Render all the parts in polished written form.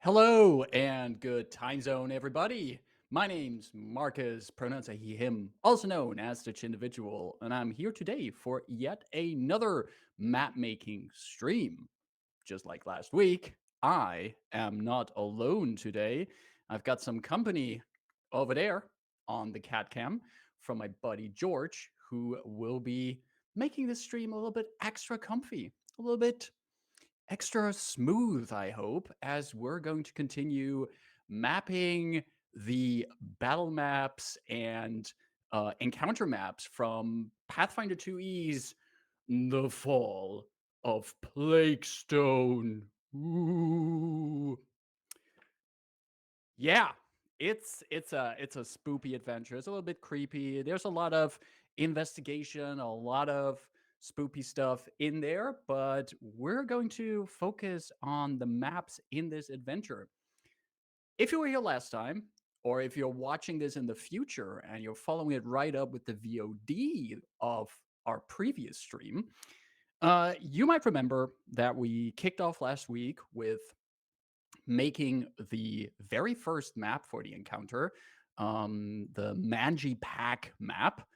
Hello and good time zone, everybody. My name's Markus, pronouns are he, him, also known as the Chindividual, and I'm here today for yet another map making stream. Just like last week, I am not alone today. I've got some company over there on the cat cam from my buddy George, who will be making this stream a little bit extra comfy, a little bit extra smooth, I hope, as we're going to continue mapping the battle maps and encounter maps from Pathfinder 2E's The Fall of Plaguestone. Ooh. Yeah, it's a spoopy adventure. It's a little bit creepy. There's a lot of investigation, a lot of spoopy stuff in there, but we're going to focus on the maps in this adventure. If you were here last time, or if you're watching this in the future and you're following it right up with the VOD of our previous stream, you might remember that we kicked off last week with making the very first map for the encounter, the Manji Pack map.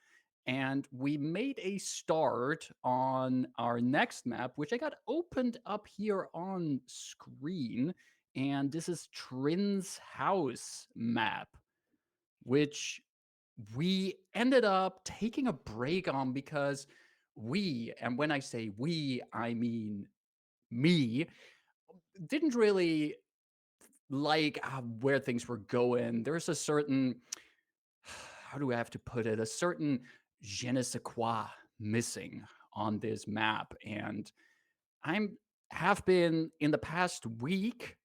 And we made a start on our next map, which I got opened up here on screen. And this is Trin's house map, which we ended up taking a break on because and when I say we, I mean me, didn't really like where things were going. There's a certain, how do I have to put it, a certain je ne sais quoi missing on this map. And I'm have been in the past week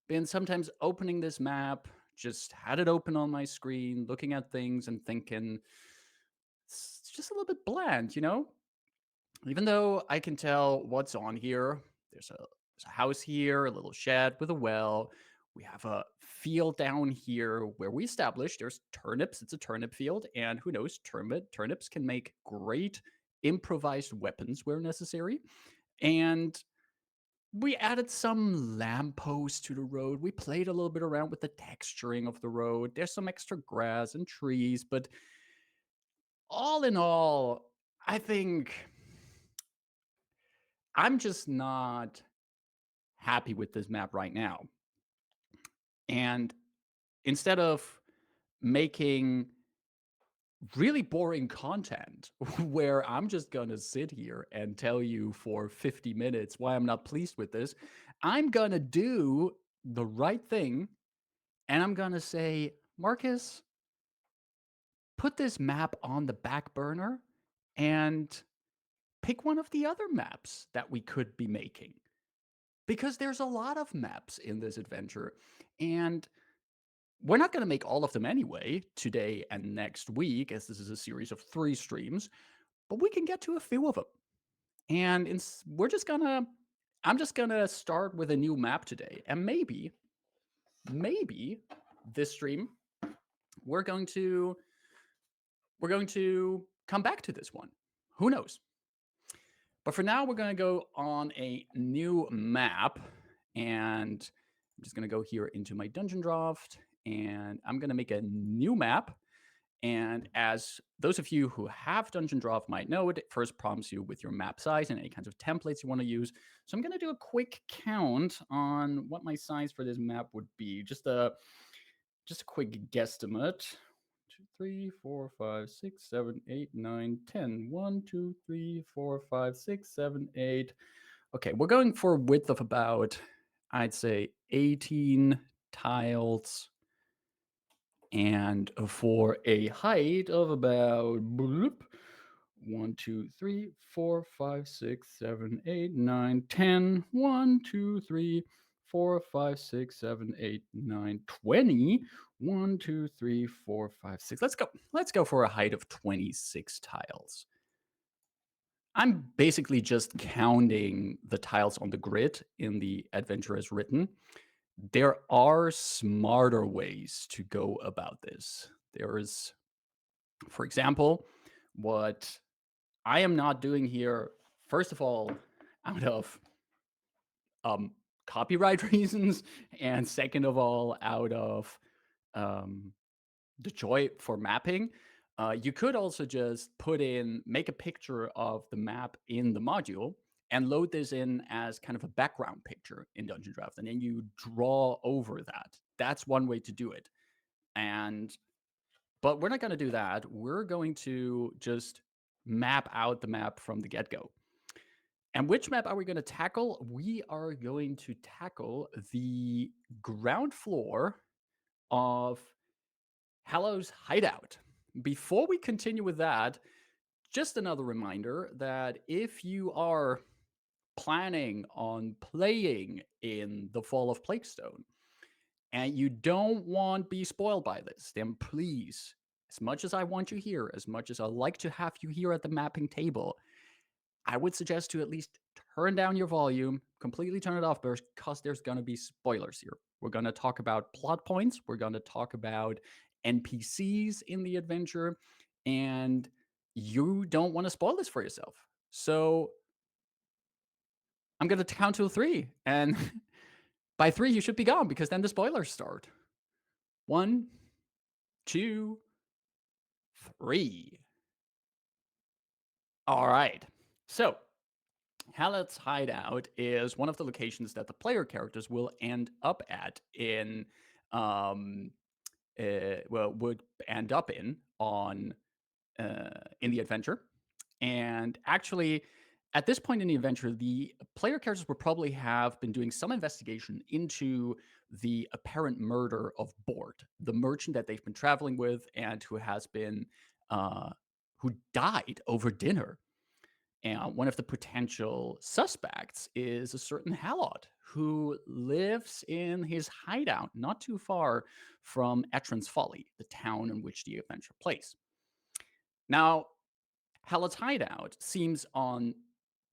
been sometimes opening this map, just had it open on my screen, looking at things and thinking it's just a little bit bland. Even though I can tell what's on here. There's a house here, a little shed with a well. We have a field down here where we established there's turnips. It's a turnip field, and who knows, turnips can make great improvised weapons where necessary. And we added some lampposts to the road. We played a little bit around with the texturing of the road. There's some extra grass and trees, but all in all, I think I'm just not happy with this map right now. And instead of making really boring content where I'm just going to sit here and tell you for 50 minutes why I'm not pleased with this, I'm going to do the right thing. And I'm going to say, Marcus, put this map on the back burner and pick one of the other maps that we could be making. Because there's a lot of maps in this adventure. And we're not going to make all of them anyway, today and next week, as this is a series of 3 streams, but we can get to a few of them. And I'm just going to start with a new map today. And maybe this stream, we're going to come back to this one. Who knows? But for now, we're going to go on a new map. And I'm just going to go here into my Dungeondraft. And I'm going to make a new map. And as those of you who have Dungeondraft might know, it first prompts you with your map size and any kinds of templates you want to use. So I'm going to do a quick count on what my size for this map would be. Just a quick guesstimate. 2, 3, 4, 5, 6, 7, 8, 9, 10. 1, 2, 3, 4, 5, 6, 7, 8. Okay, we're going for a width of about, I'd say, 18 tiles. And for a height of about 1, 2, 3, 4, 5, 6, 7, 8, 9, 10. 1, 2, 3, 4, 5, 6, 7, 8, 9, 20. 1, 2, 3, 4, 5, 6. Let's go for a height of 26 tiles. I'm basically just counting the tiles on the grid in the adventure as written. There are smarter ways to go about this. There is, for example, what I am not doing here, first of all, out of copyright reasons, and second of all, out of um, the joy for mapping. You could also just make a picture of the map in the module and load this in as kind of a background picture in Dungeondraft, and then you draw over that. That's one way to do it. But we're not going to do that. We're going to just map out the map from the get-go. And which map are we going to tackle? We are going to tackle the ground floor of Hallow's Hideout. Before we continue with that, just another reminder that if you are planning on playing in the Fall of Plaguestone and you don't want to be spoiled by this, then please, as much as I want you here, as much as I like to have you here at the mapping table, I would suggest to at least turn down your volume, completely turn it off, because there's going to be spoilers here. We're going to talk about plot points. We're going to talk about NPCs in the adventure, and you don't want to spoil this for yourself. So I'm going to count to 3, and by 3, you should be gone, because then the spoilers start. 1, 2, 3. All right. So Hallett's Hideout is one of the locations that the player characters will end up at would end up in the adventure. And actually, at this point in the adventure, the player characters would probably have been doing some investigation into the apparent murder of Bort, the merchant that they've been traveling with and who died over dinner. And one of the potential suspects is a certain Halot who lives in his hideout not too far from Etron's Folly, the town in which the adventure plays. Now, Halot's hideout seems on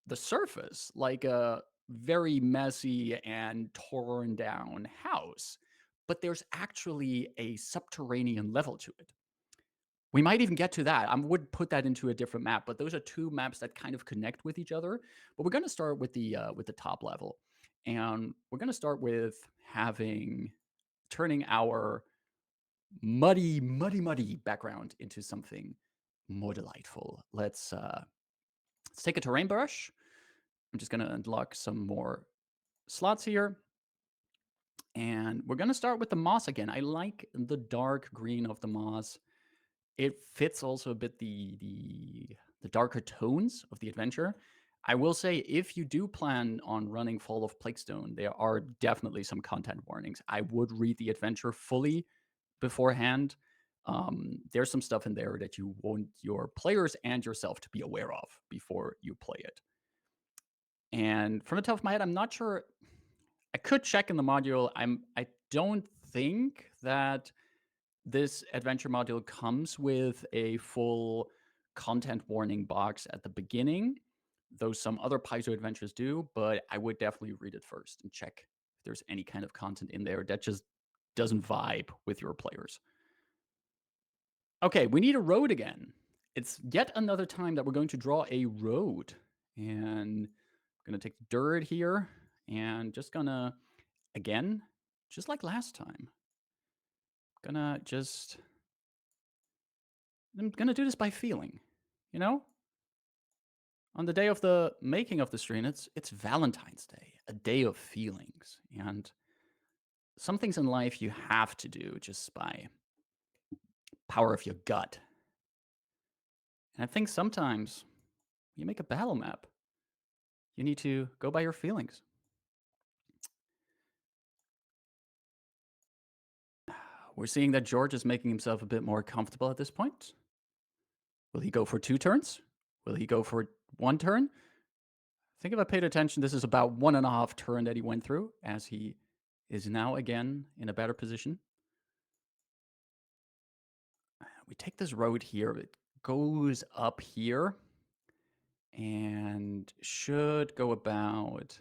the surface like a very messy and torn down house, but there's actually a subterranean level to it. We might even get to that. I would put that into a different map, but those are 2 maps that kind of connect with each other. But we're going to start with the top level, and we're going to start with turning our muddy background into something more delightful. Let's take a terrain brush. I'm just going to unlock some more slots here. And we're going to start with the moss again. I like the dark green of the moss. It fits also a bit the darker tones of the adventure. I will say, if you do plan on running Fall of Plaguestone, there are definitely some content warnings. I would read the adventure fully beforehand. There's some stuff in there that you want your players and yourself to be aware of before you play it. And from the top of my head, I'm not sure. I could check in the module. I don't think that this adventure module comes with a full content warning box at the beginning, though some other Paizo adventures do, but I would definitely read it first and check if there's any kind of content in there that just doesn't vibe with your players. Okay, we need a road again. It's yet another time that we're going to draw a road. And I'm going to take the dirt here and just gonna, again, just like last time, I'm gonna do this by feeling, you know? On the day of the making of the stream, it's Valentine's Day, a day of feelings. And some things in life you have to do just by power of your gut. And I think sometimes you make a battle map, you need to go by your feelings. We're seeing that George is making himself a bit more comfortable at this point. Will he go for 2 turns? Will he go for 1 turn? I think if I paid attention, this is about 1.5 turn that he went through, as he is now again in a better position. We take this road here. It goes up here and should go about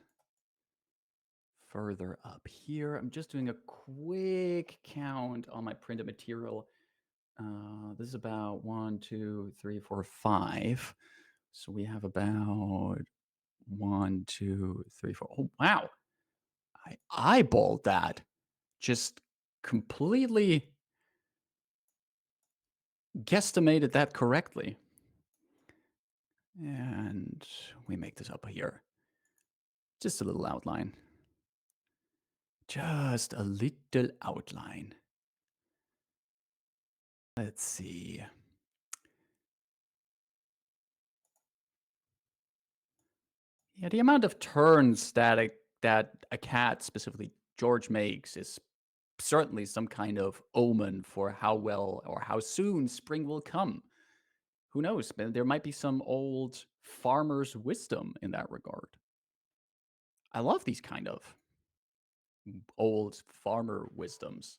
further up here. I'm just doing a quick count on my printed material. This is about 1, 2, 3, 4, 5. So we have about 1, 2, 3, 4. Oh, wow. I eyeballed that. Just completely guesstimated that correctly. And we make this up here. Just a little outline. Just a little outline. Let's see. Yeah, the amount of turns that a cat, specifically George, makes is certainly some kind of omen for how well or how soon spring will come. Who knows? There might be some old farmer's wisdom in that regard. I love these kind of old farmer wisdoms.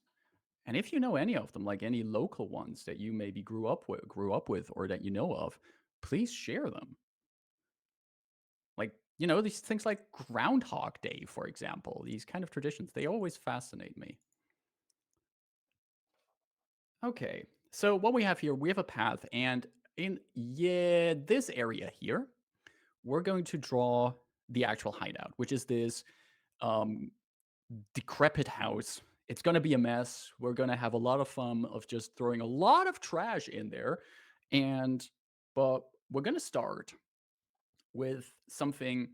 And if you know any of them, like any local ones that you maybe grew up with or that you know of, please share them. Like, these things like Groundhog Day, for example, these kind of traditions, they always fascinate me. Okay, so what we have here, we have a path, and in this area here, we're going to draw the actual hideout, which is this um, decrepit house. It's going to be a mess. We're going to have a lot of fun of just throwing a lot of trash in there, and but we're going to start with something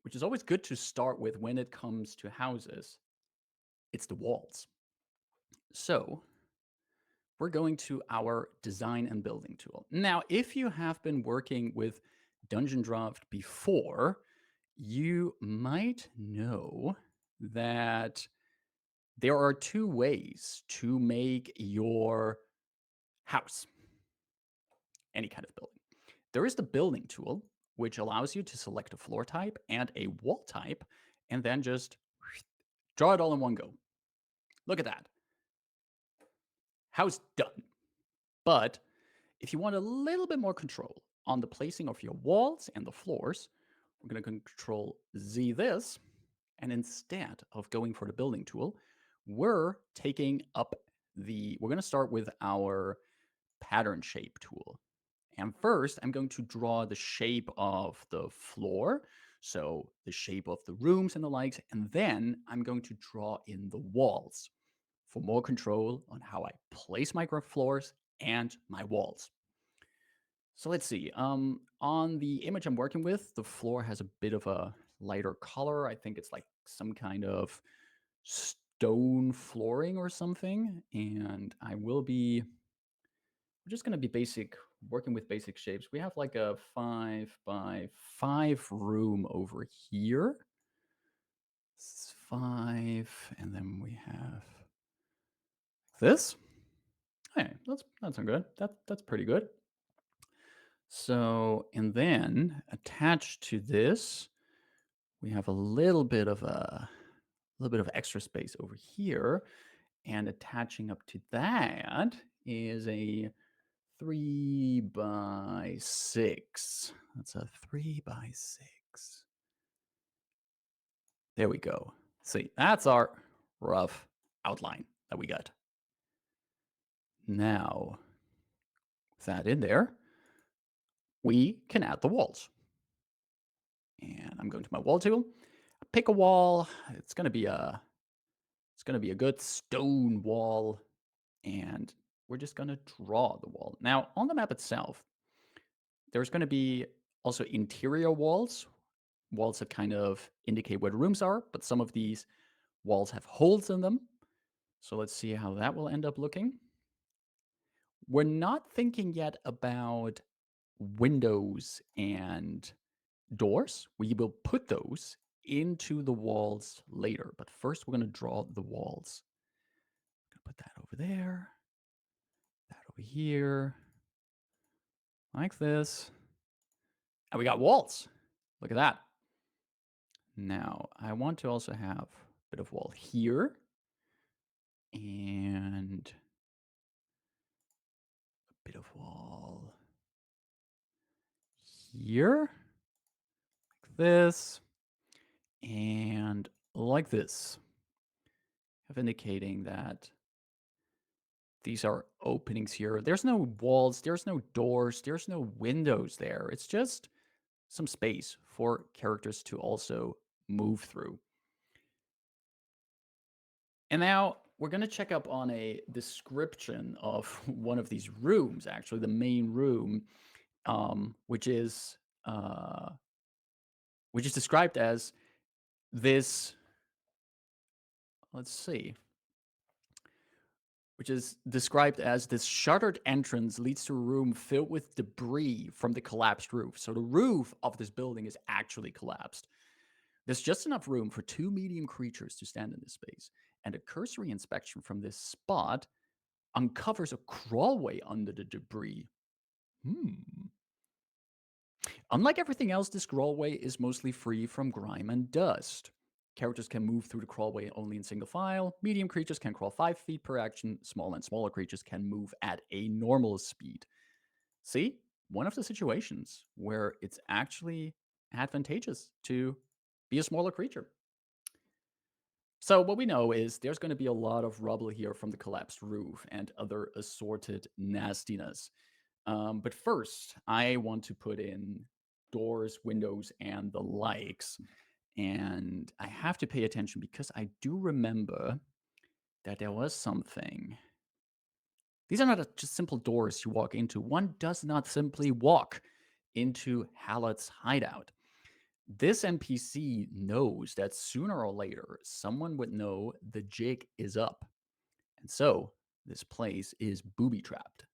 which is always good to start with when it comes to houses. It's the walls. So we're going to our design and building tool. Now, if you have been working with Dungeondraft before, you might know that there are two ways to make your house, any kind of building. There is the building tool, which allows you to select a floor type and a wall type, and then just draw it all in one go. Look at that. House done. But if you want a little bit more control on the placing of your walls and the floors, we're going to control Z this. And instead of going for the building tool, we're going to start with our pattern shape tool. And first, I'm going to draw the shape of the floor, so the shape of the rooms and the likes, and then I'm going to draw in the walls for more control on how I place my floors and my walls. So let's see. On the image I'm working with, the floor has a bit of a lighter color. I think it's like some kind of stone flooring or something. And we're just going to be working with basic shapes. We have like a 5x5 room over here. This is 5, and then we have this. Hey, that's good. That's pretty good. So, and then attached to this, we have a little bit of extra space over here, and attaching up to that is a 3x6. That's a 3x6. There we go. See, that's our rough outline that we got. Now, with that in there, we can add the walls. And I'm going to my wall tool. Pick a wall. It's going to be a good stone wall, and we're just going to draw the wall. Now, on the map itself, there's going to be also interior walls that kind of indicate where the rooms are, but some of these walls have holes in them. So let's see how that will end up looking. We're not thinking yet about windows and doors. We will put those into the walls later, but first we're going to draw the walls. I'm going to put that over there, that over here, like this. And we got walls. Look at that. Now, I want to also have a bit of wall here and a bit of wall here, like this, and like this, of indicating that these are openings here. There's no walls, there's no doors, there's no windows there. It's just some space for characters to also move through. And now we're going to check up on a description of one of these rooms, actually, the main room, um, which is uh, which is described as this. Let's see, which is described as this shuttered entrance leads to a room filled with debris from the collapsed roof. So the roof of this building is actually collapsed. There's just enough room for two medium creatures to stand in this space, and a cursory inspection from this spot uncovers a crawlway under the debris. Hmm. Unlike everything else, this crawlway is mostly free from grime and dust. Characters can move through the crawlway only in single file. Medium creatures can crawl 5 feet per action. Small and smaller creatures can move at a normal speed. See? One of the situations where it's actually advantageous to be a smaller creature. So, what we know is there's going to be a lot of rubble here from the collapsed roof and other assorted nastiness. But first, I want to put in doors, windows, and the likes. And I have to pay attention because I do remember that there was something. These are not just simple doors you walk into. One does not simply walk into Hallett's hideout. This NPC knows that sooner or later someone would know the jig is up. And so this place is booby trapped.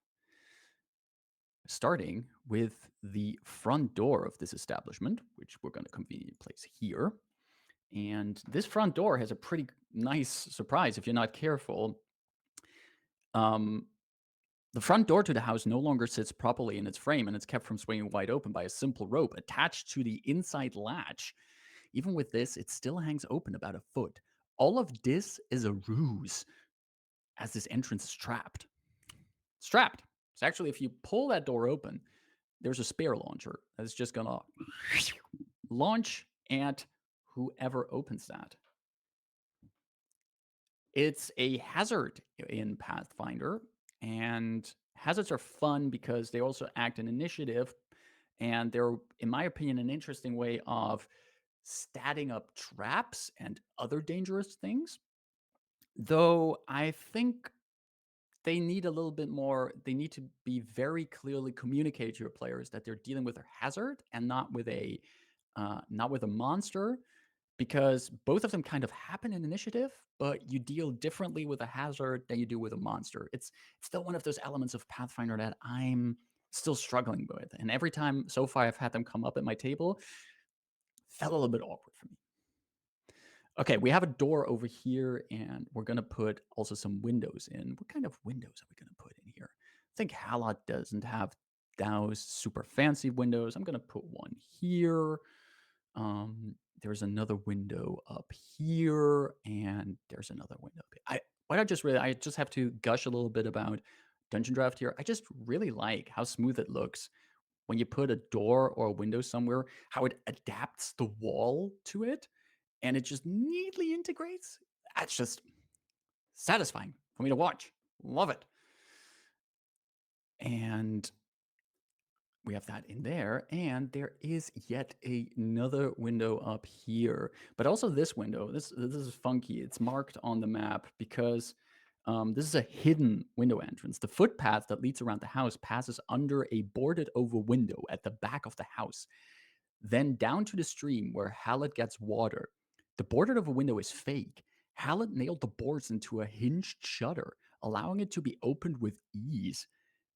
Starting with the front door of this establishment, which we're going to conveniently place here. And this front door has a pretty nice surprise if you're not careful. Um, the front door to the house no longer sits properly in its frame, and it's kept from swinging wide open by a simple rope attached to the inside latch. Even with this, it still hangs open about a foot. All of this is a ruse, as this entrance is trapped. It's trapped. It's actually, if you pull that door open, there's a spare launcher that's just gonna launch at whoever opens that. It's a hazard in Pathfinder, and hazards are fun because they also act in initiative, and they're, in my opinion, an interesting way of statting up traps and other dangerous things. Though I think they need a little bit more, they need to be very clearly communicated to your players that they're dealing with a hazard and not with a monster, because both of them kind of happen in initiative, but you deal differently with a hazard than you do with a monster. It's still one of those elements of Pathfinder that I'm still struggling with, and every time so far I've had them come up at my table, felt a little bit awkward for me. Okay, we have a door over here, and we're gonna put also some windows in. What kind of windows are we gonna put in here? I think Halot doesn't have those super fancy windows. I'm gonna put one here. There's another window up here, and there's another window up here. I just have to gush a little bit about Dungeondraft here. I just really like how smooth it looks when you put a door or a window somewhere, how it adapts the wall to it and it just neatly integrates. That's just satisfying for me to watch. Love it. And we have that in there, and there is yet another window up here. But also this window, this is funky. It's marked on the map because this is a hidden window entrance. The footpath that leads around the house passes under a boarded over window at the back of the house, then down to the stream where Hallett gets water. The boarded over window is fake. Hallett nailed the boards into a hinged shutter, allowing it to be opened with ease.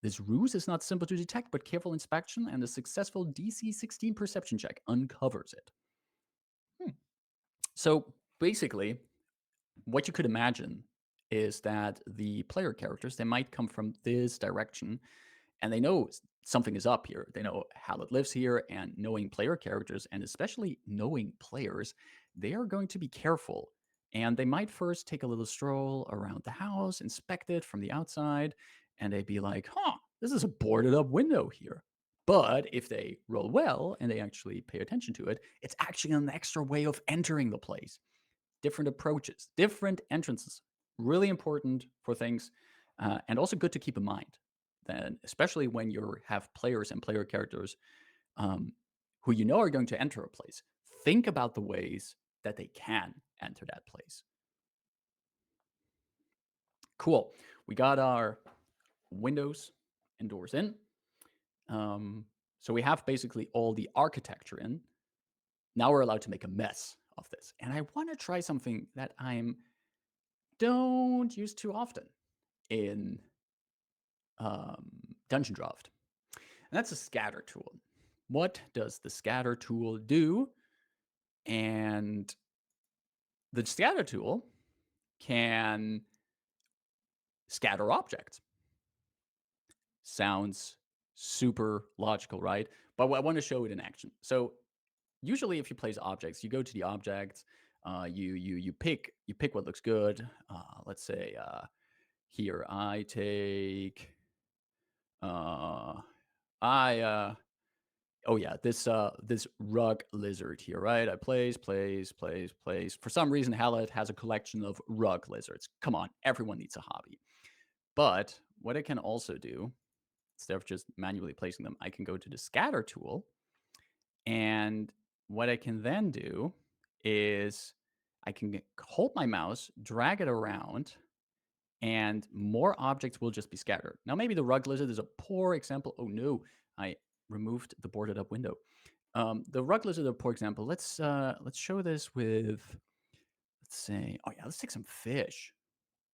This ruse is not simple to detect, but careful inspection and a successful DC 16 perception check uncovers it. So basically, what you could imagine is that the player characters, they might come from this direction and they know something is up here. They know Hallett lives here, and knowing player characters, and especially knowing players, they are going to be careful. And they might first take a little stroll around the house, inspect it from the outside, and they'd be like, huh, this is a boarded up window here. But if they roll well and they actually pay attention to it, it's actually an extra way of entering the place. Different approaches, different entrances. Really important for things, and also good to keep in mind. Then, especially when you have players and player characters um, who you know are going to enter a place, think about the ways that they can enter that place. Cool. We got our windows and doors in. So we have basically all the architecture in. Now we're allowed to make a mess of this. And I want to try something that I don't use too often in Dungeondraft. And that's a scatter tool. What does the scatter tool do? And the scatter tool can scatter objects. Sounds super logical, right? But I want to show it in action. So usually if you place objects, you go to the objects, you pick what looks good. Let's say here I take oh yeah, this rug lizard here, right? I place. For some reason, Hallett has a collection of rug lizards. Come on, everyone needs a hobby. But what I can also do, instead of just manually placing them, I can go to the scatter tool. And what I can then do is I can hold my mouse, drag it around, and more objects will just be scattered. Now, maybe the rug lizard is a poor example. Oh no, I removed the boarded up window. The rug lizard is a poor example. Let's show this with, let's say, oh yeah, let's take some fish.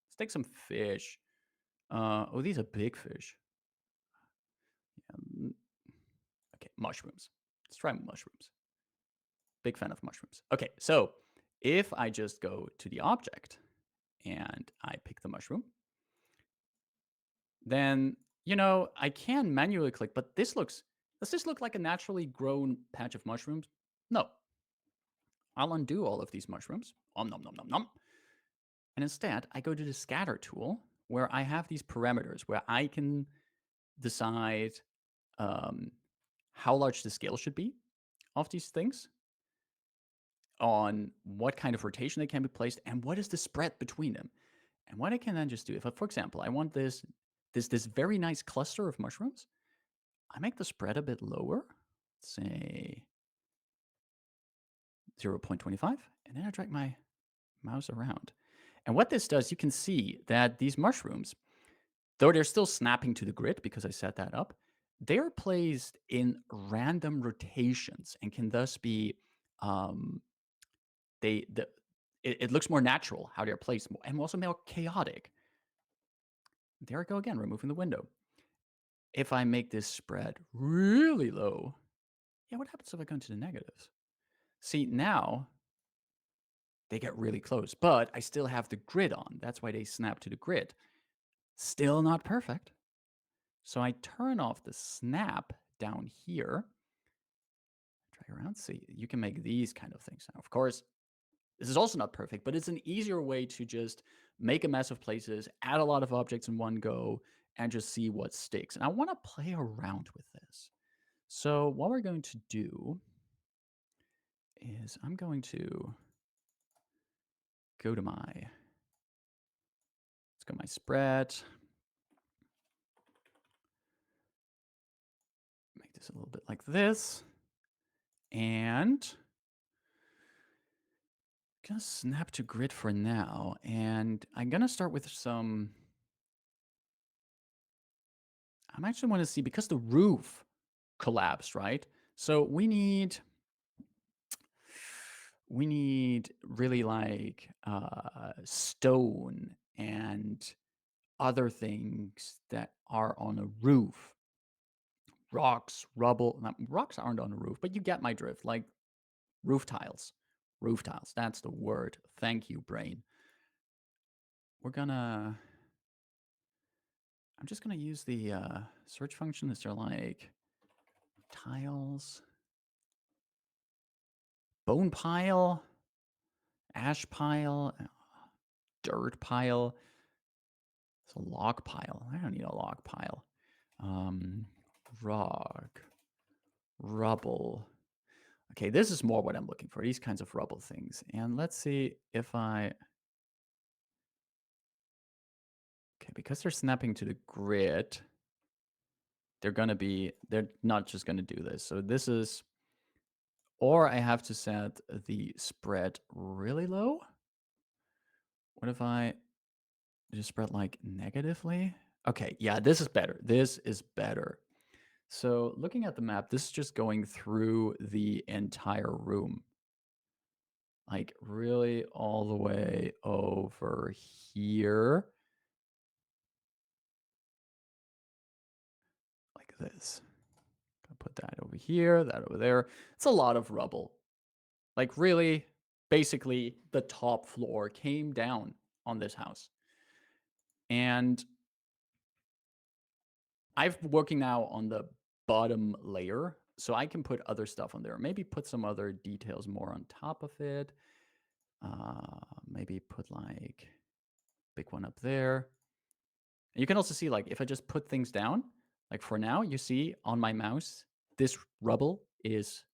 Let's take some fish. Oh, these are big fish. Okay, mushrooms. Let's try mushrooms. Big fan of mushrooms. Okay, so if I just go to the object and I pick the mushroom, then, I can manually click, but does this look like a naturally grown patch of mushrooms? No. I'll undo all of these mushrooms. Nom, nom, nom, nom, nom. And instead, I go to the scatter tool where I have these parameters where I can decide how large the scale should be of these things, on what kind of rotation they can be placed, and what is the spread between them. And what I can then just do, if, for example, I want this very nice cluster of mushrooms, I make the spread a bit lower, say 0.25, and then I drag my mouse around. And what this does, you can see that these mushrooms, though they're still snapping to the grid because I set that up, they're placed in random rotations and can thus be, it looks more natural how they're placed and also more chaotic. There I go again, removing the window. If I make this spread really low, yeah, what happens if I go into the negatives? See, now they get really close, but I still have the grid on. That's why they snap to the grid. Still not perfect. So I turn off the snap down here. Drag around, see, you can make these kind of things. Now, of course, this is also not perfect, but it's an easier way to just make a mess of places, add a lot of objects in one go, and just see what sticks. And I want to play around with this. So what we're going to do is I'm going to go to let's go my spread. Make this a little bit like this. And I'm going to snap to grid for now. And I'm going to start with some, I actually want to see, because the roof collapsed, right? So we need really like stone and other things that are on a roof. Rocks, rubble. Rocks aren't on a roof, but you get my drift. Like roof tiles. Roof tiles. That's the word. Thank you, brain. I'm just gonna use the search function. Is there like tiles? Bone pile? Ash pile? Dirt pile? It's a log pile. I don't need a log pile. Rock. Rubble. Okay, this is more what I'm looking for, these kinds of rubble things. And let's see if okay, because they're snapping to the grid, they're not just gonna do this. So this is, or I have to set the spread really low. What if I Did it spread like negatively? Okay, yeah, this is better. This is better. So looking at the map, this is just going through the entire room. Like really all the way over here. Like this. Gonna put that over here, that over there. It's a lot of rubble. Like really, basically the top floor came down on this house. And I'm working now on the bottom layer, so I can put other stuff on there. Maybe put some other details more on top of it. Maybe put like big one up there. And you can also see like if I just put things down, like for now, you see on my mouse, this rubble is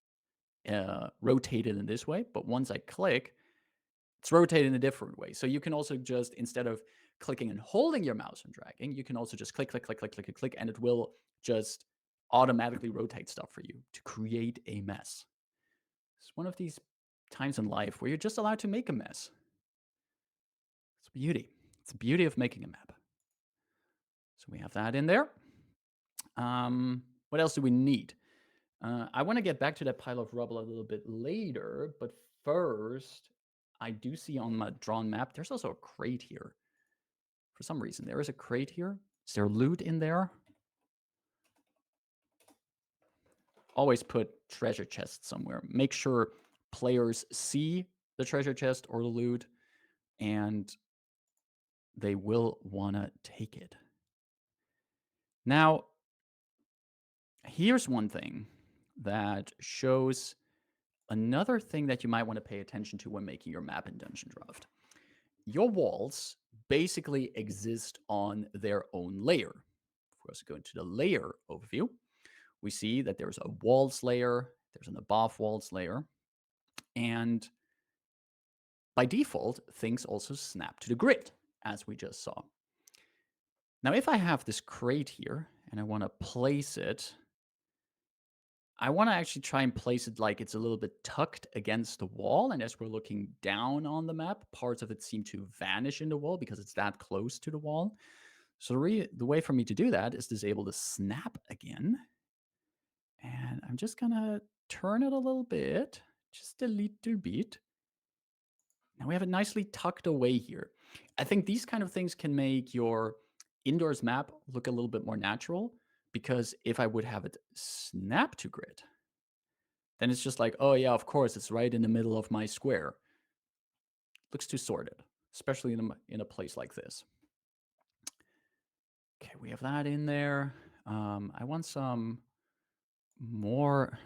rotated in this way. But once I click, it's rotated in a different way. So you can also just, instead of clicking and holding your mouse and dragging, you can also just click, click, click, click, click, click, and it will just automatically rotate stuff for you to create a mess. It's one of these times in life where you're just allowed to make a mess. It's beauty. It's the beauty of making a map. So we have that in there. What else do we need? I want to get back to that pile of rubble a little bit later, but first, I do see on my drawn map, there's also a crate here. For some reason, there is a crate here. Is there loot in there? Always put treasure chests somewhere. Make sure players see the treasure chest or the loot, and they will want to take it. Now, here's one thing that shows another thing that you might want to pay attention to when making your map in Dungeondraft. Your walls basically exist on their own layer. If we also go into the layer overview, we see that there's a walls layer, there's an above walls layer, and by default, things also snap to the grid, as we just saw. Now, if I have this crate here and I want to place it, I want to actually try and place it like it's a little bit tucked against the wall. And as we're looking down on the map, parts of it seem to vanish in the wall because it's that close to the wall. So the way for me to do that is disable the snap again. And I'm just going to turn it a little bit, just a little bit. Now we have it nicely tucked away here. I think these kind of things can make your indoors map look a little bit more natural, because if I would have it snap to grid, then it's just like, oh yeah, of course, it's right in the middle of my square. Looks too sorted, especially in a place like this. Okay, we have that in there. I want some more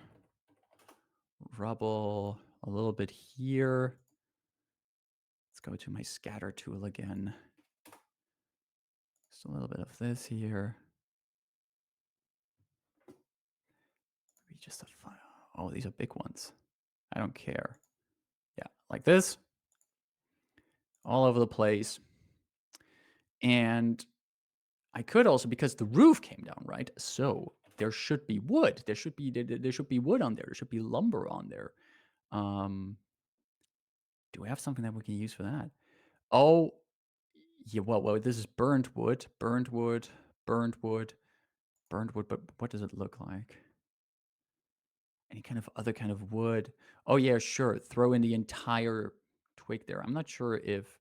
rubble a little bit here. Let's go to my scatter tool again. Just a little bit of this here. Maybe just a file. Oh, these are big ones. I don't care. Yeah, like this. All over the place. And I could also, because the roof came down, right? So there should be wood. There should be wood on there. There should be lumber on there. Do we have something that we can use for that? Oh, yeah. Well, this is burnt wood, burnt wood, burnt wood, burnt wood. But what does it look like? Any kind of other kind of wood? Oh yeah, sure. Throw in the entire twig there. I'm not sure if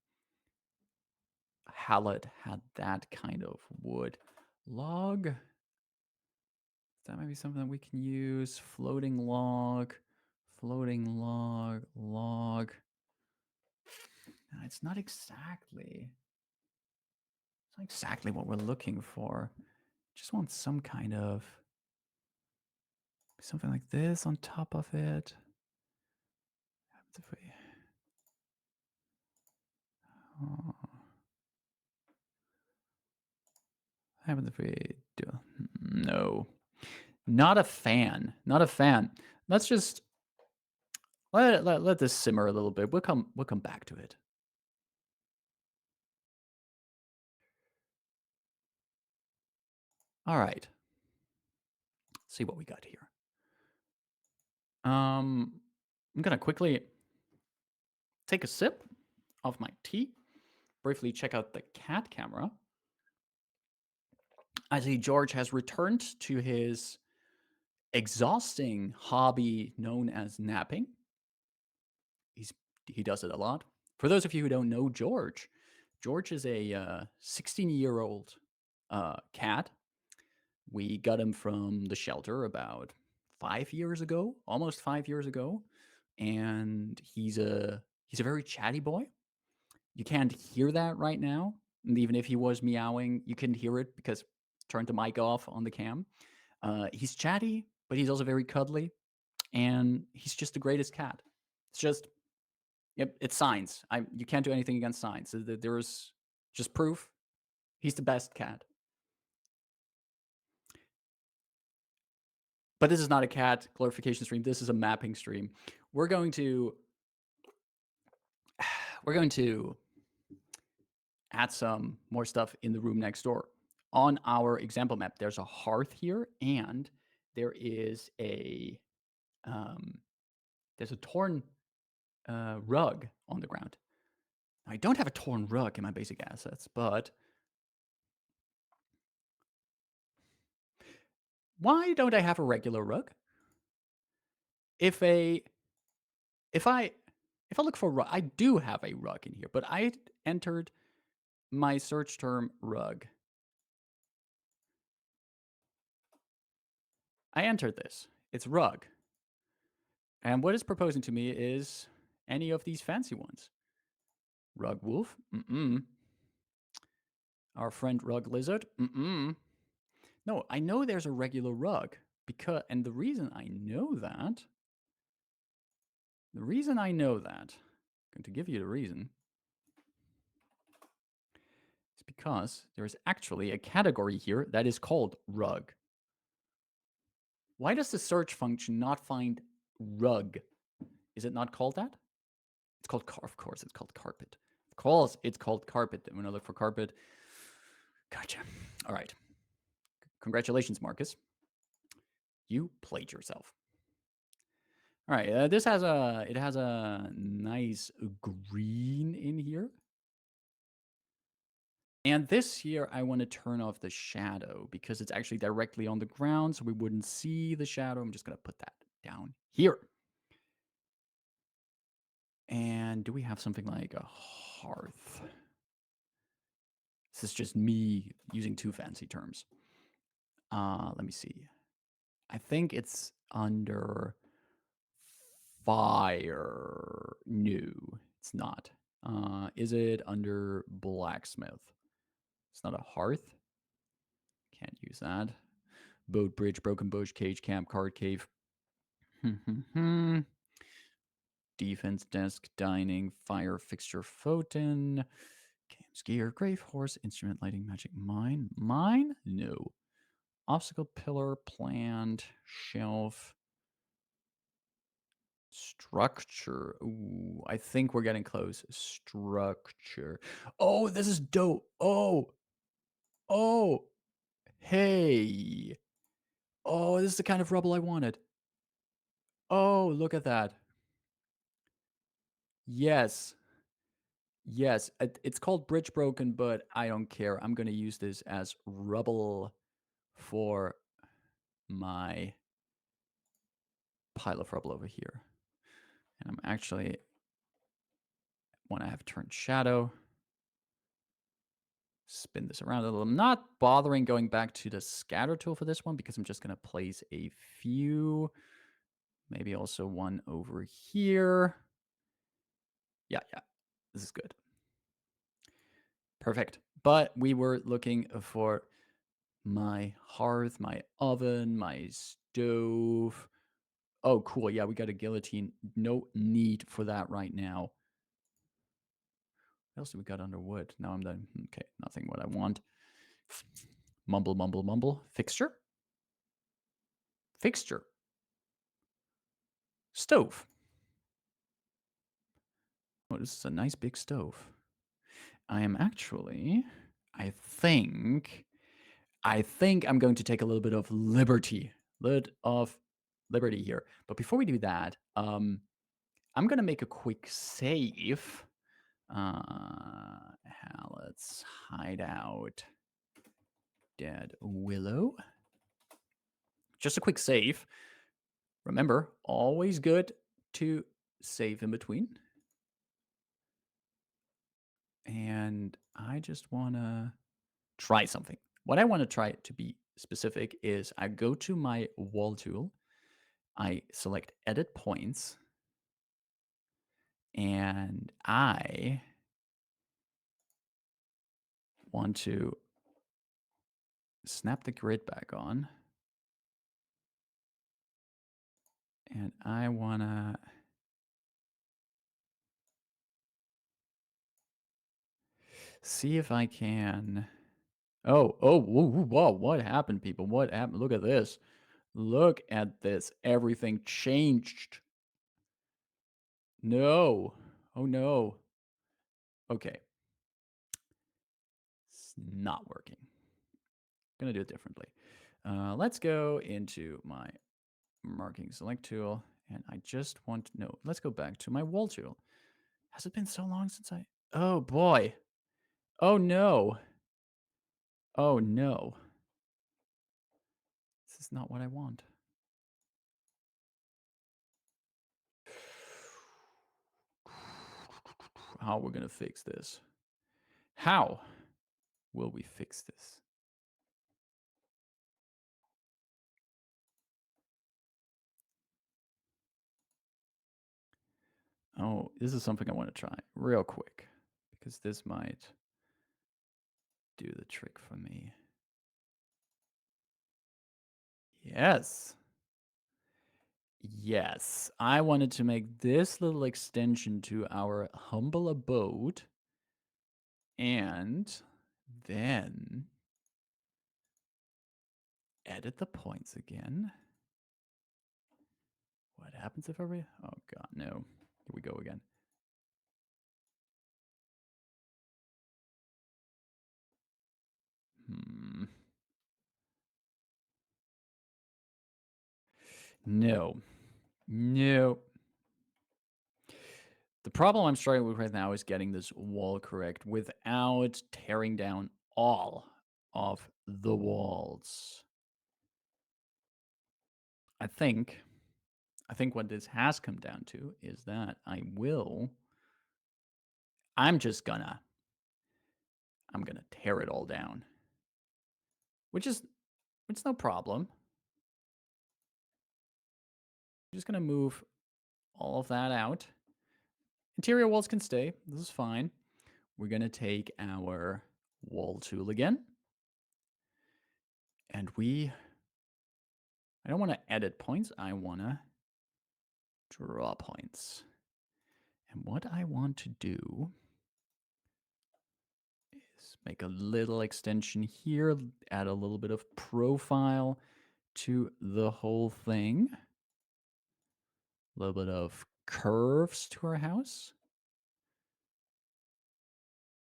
Hallett had that kind of wood. Log. That might be something that we can use. Floating log. Floating log. Log. No, it's not exactly. It's not exactly what we're looking for. Just want some kind of something like this on top of it. Oh. Happens if we do. No. Not a fan. Not a fan. Let's just let this simmer a little bit. We'll come back to it. All right. Let's see what we got here. I'm gonna quickly take a sip of my tea. briefly check out the cat camera. I see George has returned to his exhausting hobby known as napping. He does it a lot. For those of you who don't know George, George is a 16-year-old cat. We got him from the shelter about 5 years ago, almost 5 years ago, and he's a very chatty boy. You can't hear that right now, and even if he was meowing, you couldn't hear it because turned the mic off on the cam. He's chatty, but he's also very cuddly, and he's just the greatest cat. It's just, yep, it's science. You can't do anything against science. There's just proof. He's the best cat. But this is not a cat glorification stream. This is a mapping stream. We're going to add some more stuff in the room next door. On our example map, there's a hearth here, and there is a torn rug on the ground. I don't have a torn rug in my basic assets, but why don't I have a regular rug? If I look for rug, I do have a rug in here, but I entered my search term rug. I entered this. It's rug. And what it's proposing to me is any of these fancy ones. Rug wolf? Mm-mm. Our friend rug lizard? Mm-mm. No, I know there's a regular rug and the reason I know that, I'm going to give you the reason, is because there is actually a category here that is called rug. Why does the search function not find rug? Is it not called that? It's called, of course, it's called carpet. Of course, it's called carpet. And when I look for carpet, gotcha. All right. Congratulations, Markus. You played yourself. All right. This has a nice green in here. And this here, I want to turn off the shadow because it's actually directly on the ground, so we wouldn't see the shadow. I'm just going to put that down here. And do we have something like a hearth? This is just me using too fancy terms. Let me see. I think it's under fire. No, it's not. Is it under blacksmith? It's not a hearth. Can't use that. Boat, bridge, broken bush, cage, camp, card, cave. Defense, desk, dining, fire, fixture, photon. Games, gear, grave horse, instrument, lighting, magic, mine. Mine? No. Obstacle, pillar, plant, shelf. Structure. Ooh, I think we're getting close. Structure. Oh, this is dope. Oh. Hey. Oh, this is the kind of rubble I wanted. Oh, look at that. Yes. Yes. It's called bridge broken, but I don't care. I'm going to use this as rubble for my pile of rubble over here. And I'm actually want to have turned shadow. Spin this around a little. I'm not bothering going back to the scatter tool for this one because I'm just going to place a few. Maybe also one over here. Yeah. This is good. Perfect. But we were looking for my hearth, my oven, my stove. Oh, cool. Yeah, we got a guillotine. No need for that right now. What else do we got under wood? Now I'm done. Okay, nothing what I want. Mumble, mumble, mumble. Fixture? Fixture. Stove. Oh, this is a nice big stove. I am actually, I think I'm going to take a little bit of liberty. Here. But before we do that, I'm going to make a quick save Let's hide out dead willow. Just a quick save. Remember, always good to save in between. And I just want to try something. What I want to try to be specific is I go to my wall tool, I select edit points, and I want to snap the grid back on. And I want to see if I can. Oh, whoa, what happened, people? What happened? Look at this. Look at this. Everything changed. No. Oh, no. Okay. It's not working. Gonna do it differently. Let's go into my marking select tool, and I just want to know. Let's go back to my wall tool. Has it been so long since I? Oh boy. Oh no. Oh no. This is not what I want. How are we gonna fix this? How will we fix this? Oh, this is something I want to try real quick because this might do the trick for me. Yes. Yes. I wanted to make this little extension to our humble abode. And then edit the points again. What happens if I oh god, no. Here we go again. No. No. The problem I'm struggling with right now is getting this wall correct without tearing down all of the walls. I think what this has come down to is that I'm gonna tear it all down. Which is it's no problem. I'm just gonna move all of that out. Interior walls can stay. This is fine. We're gonna take our wall tool again. And I don't want to edit points. I want to draw points. And what I want to do is make a little extension here, add a little bit of profile to the whole thing. A little bit of curves to our house.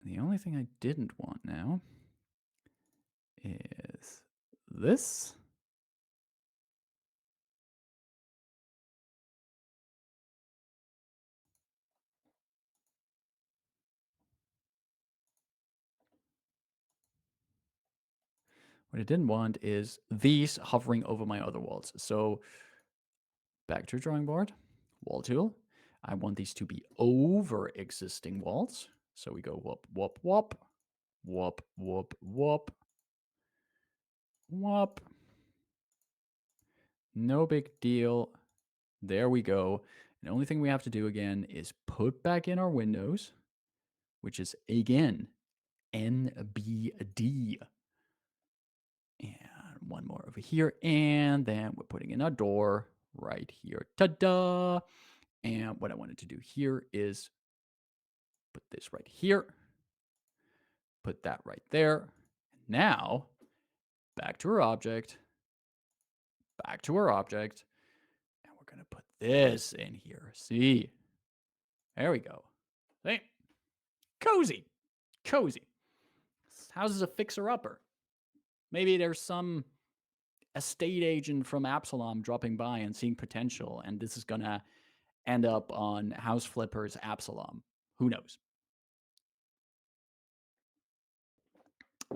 The only thing I didn't want now is this. What I didn't want is these hovering over my other walls. So back to drawing board, wall tool. I want these to be over existing walls. So we go whoop, whoop, whoop, whoop, whoop, whoop, whoop. No big deal. There we go. And the only thing we have to do again is put back in our windows, which is again NBD. And one more over here. And then we're putting in a door right here. Ta-da! And what I wanted to do here is put this right here. Put that right there. Now, back to our object. Back to our object. And we're going to put this in here. See? There we go. See? Cozy. Cozy. This house is a fixer-upper. Maybe there's some estate agent from Absalom dropping by and seeing potential, and this is going to end up on House Flipper's Absalom. Who knows?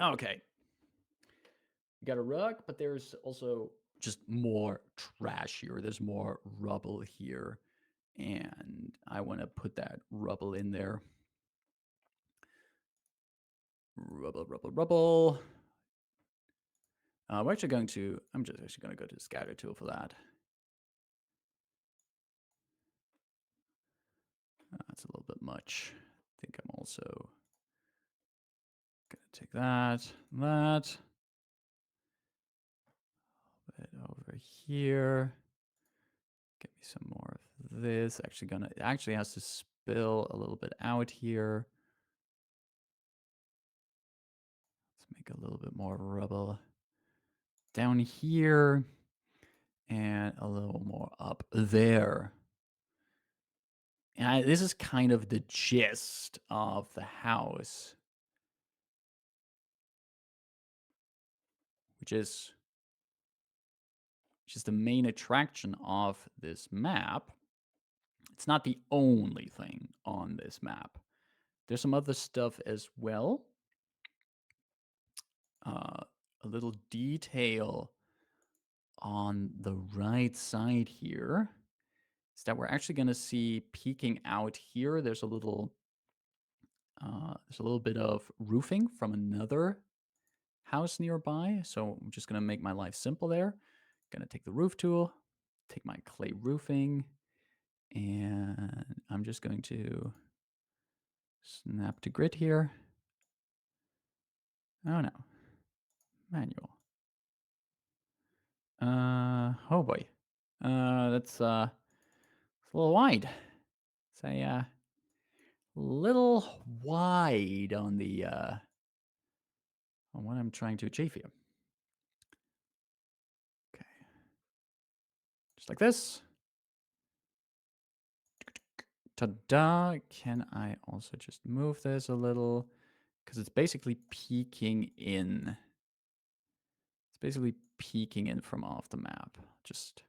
Okay. We got a rug, but there's also just more trash here. There's more rubble here. And I want to put that rubble in there. Rubble, rubble, rubble. I'm just actually going to go to the scatter tool for that. That's a little bit much. I think I'm also going to take that, put it over here. Get me some more of this. It actually has to spill a little bit out here. Let's make a little bit more rubble down here and a little more up there. And this is kind of the gist of the house, which is the main attraction of this map. It's not the only thing on this map. There's some other stuff as well. A little detail on the right side here is that we're actually going to see peeking out here. There's a little bit of roofing from another house nearby. So I'm just going to make my life simple there. Going to take the roof tool, take my clay roofing, and I'm just going to snap to grid here. Oh no, manual. Oh boy. That's a little wide. Say a little wide on the on what I'm trying to achieve here. Okay. Just like this. Ta-da! Can I also just move this a little? Because it's basically peeking in. It's basically peeking in from off the map. Just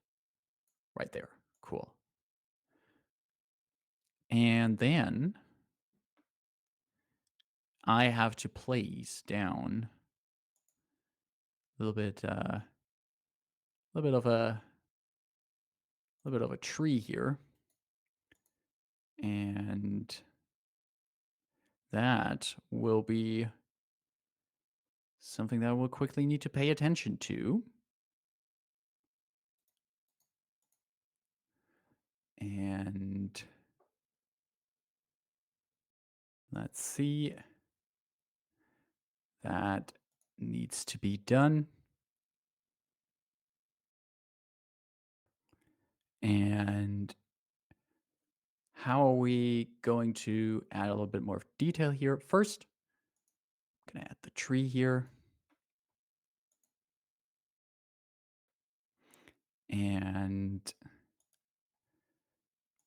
right there. Cool. And then I have to place down a little bit of a tree here. And that will be something that we'll quickly need to pay attention to. And let's see. That needs to be done. And how are we going to add a little bit more detail here? First, I'm going to add the tree here. And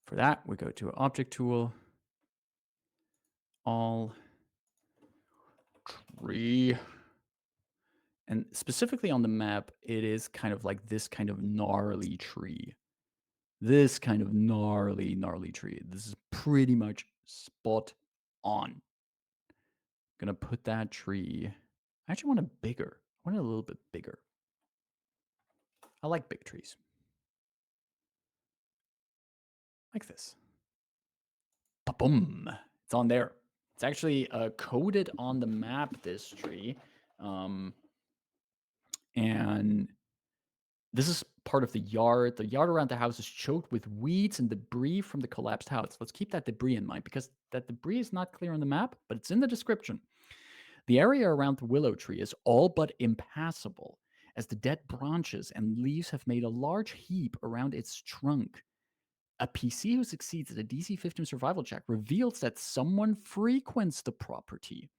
for that, we go to Object Tool, All, Tree. And specifically on the map, it is kind of like this kind of gnarly tree. This kind of gnarly tree. This is pretty much spot on. Gonna put that tree. I actually want it bigger. I want it a little bit bigger. I like big trees. Like this. Ba-boom. It's on there. It's actually coded on the map, this tree. And this is part of the yard. The yard around the house is choked with weeds and debris from the collapsed house. Let's keep that debris in mind because that debris is not clear on the map, but it's in the description. The area around the willow tree is all but impassable, as the dead branches and leaves have made a large heap around its trunk. A PC who succeeds at a DC 15 survival check reveals that someone frequents the property.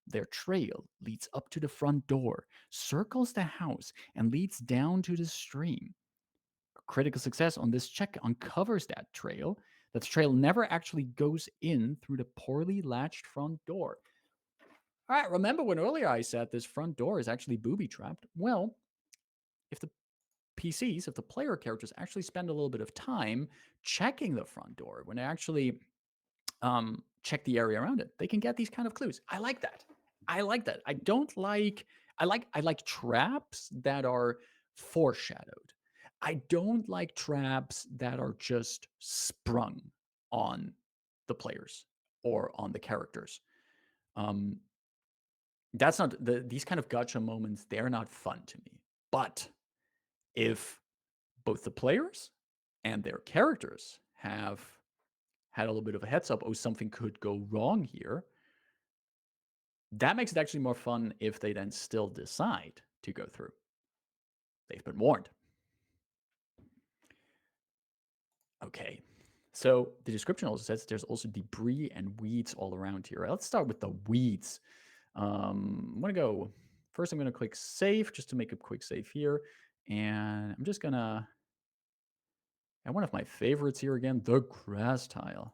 Their trail leads up to the front door, circles the house, and leads down to the stream. Critical success on this check uncovers that trail. That the trail never actually goes in through the poorly latched front door. All right, remember when earlier I said this front door is actually booby-trapped? Well, if the PCs, if the player characters actually spend a little bit of time checking the front door, when they actually check the area around it, they can get these kind of clues. I like that. I like that. I like traps that are foreshadowed. I don't like traps that are just sprung on the players or on the characters. Um, that's not these kind of gotcha moments, they're not fun to me. But if both the players and their characters have had a little bit of a heads up, oh, something could go wrong here, that makes it actually more fun if they then still decide to go through. They've been warned. Okay. So the description also says there's also debris and weeds all around here. Let's start with the weeds. I'm going to go. First, I'm going to click save just to make a quick save here. And I'm just going to. And one of my favorites here again, the grass tile.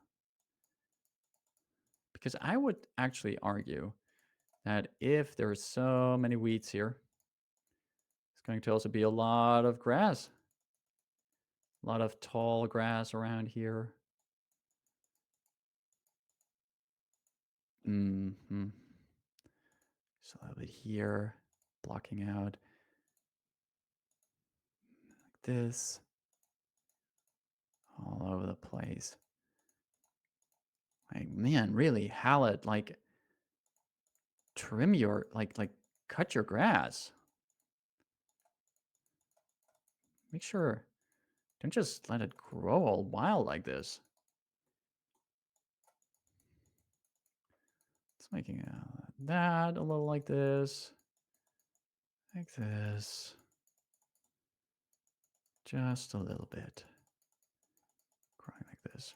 Because I would actually argue that if there's so many weeds here, it's going to also be a lot of grass. A lot of tall grass around here. Mm-hmm. Just a little bit here, blocking out like this, all over the place. Like, man, really, Hallett, like, trim your, like, cut your grass. Make sure, don't just let it grow all wild like this. It's making that a little like this. Like this. Just a little bit. Growing like this.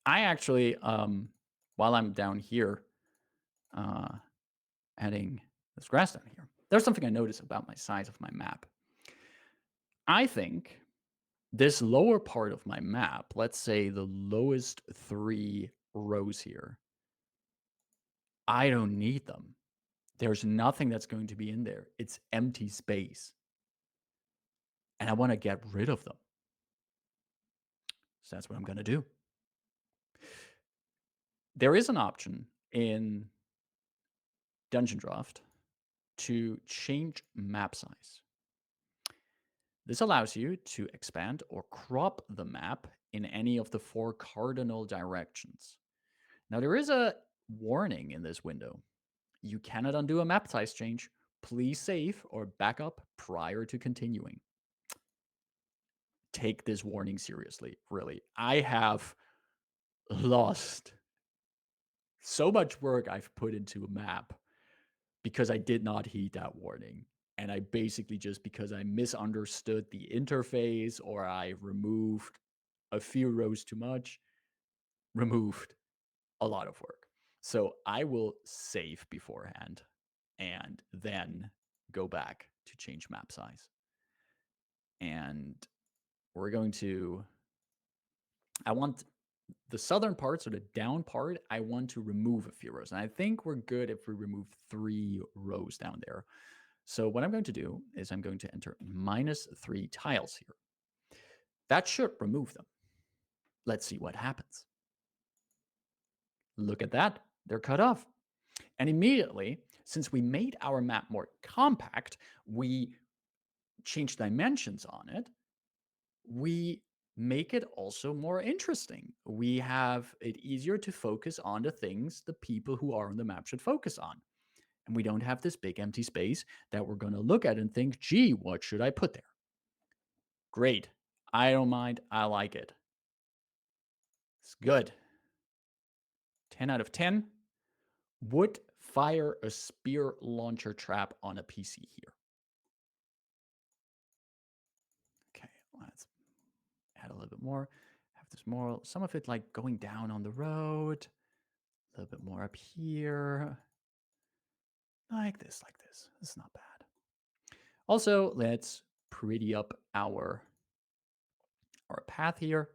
I actually, while I'm down here, adding this grass down here, there's something I noticed about my size of my map. I think this lower part of my map, let's say the lowest 3 rows here, I don't need them. There's nothing that's going to be in there. It's empty space. And I want to get rid of them. So that's what I'm going to do. There is an option in Dungeondraft to change map size. This allows you to expand or crop the map in any of the 4 cardinal directions. Now, there is a warning in this window. You cannot undo a map size change. Please save or back up prior to continuing. Take this warning seriously, really. I have lost so much work I've put into a map because I did not heed that warning. And I basically just because I misunderstood the interface or I removed a few rows too much, removed a lot of work. So I will save beforehand and then go back to change map size. And we're going to, I want the southern parts or the down part, I want to remove a few rows. And I think we're good if we remove 3 rows down there. So what I'm going to do is I'm going to enter -3 tiles here. That should remove them. Let's see what happens. Look at that. They're cut off. And immediately, since we made our map more compact, we changed dimensions on it, we make it also more interesting. We have it easier to focus on the things the people who are on the map should focus on. And we don't have this big empty space that we're going to look at and think, gee, what should I put there? Great. I don't mind. I like it. It's good. 10 out of 10. Would fire a spear launcher trap on a PC here. Okay, let's add a little bit more. Have this more, some of it like going down on the road. A little bit more up here. Like this, like this. This is not bad. Also, let's pretty up our path here.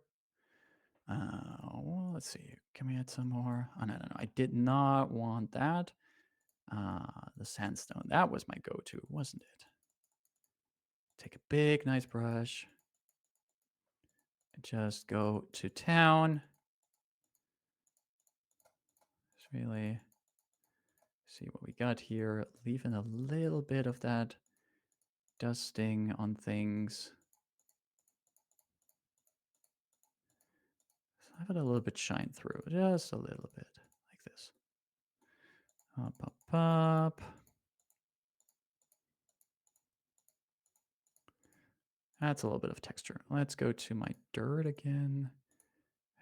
Well, let's see. Can we add some more? Oh, no. I did not want that. The sandstone. That was my go-to, wasn't it? Take a big, nice brush. Just go to town. See what we got here. Leaving a little bit of that dusting on things. Have it a little bit shine through, just a little bit, like this. Up, up, up. That's a little bit of texture. Let's go to my dirt again.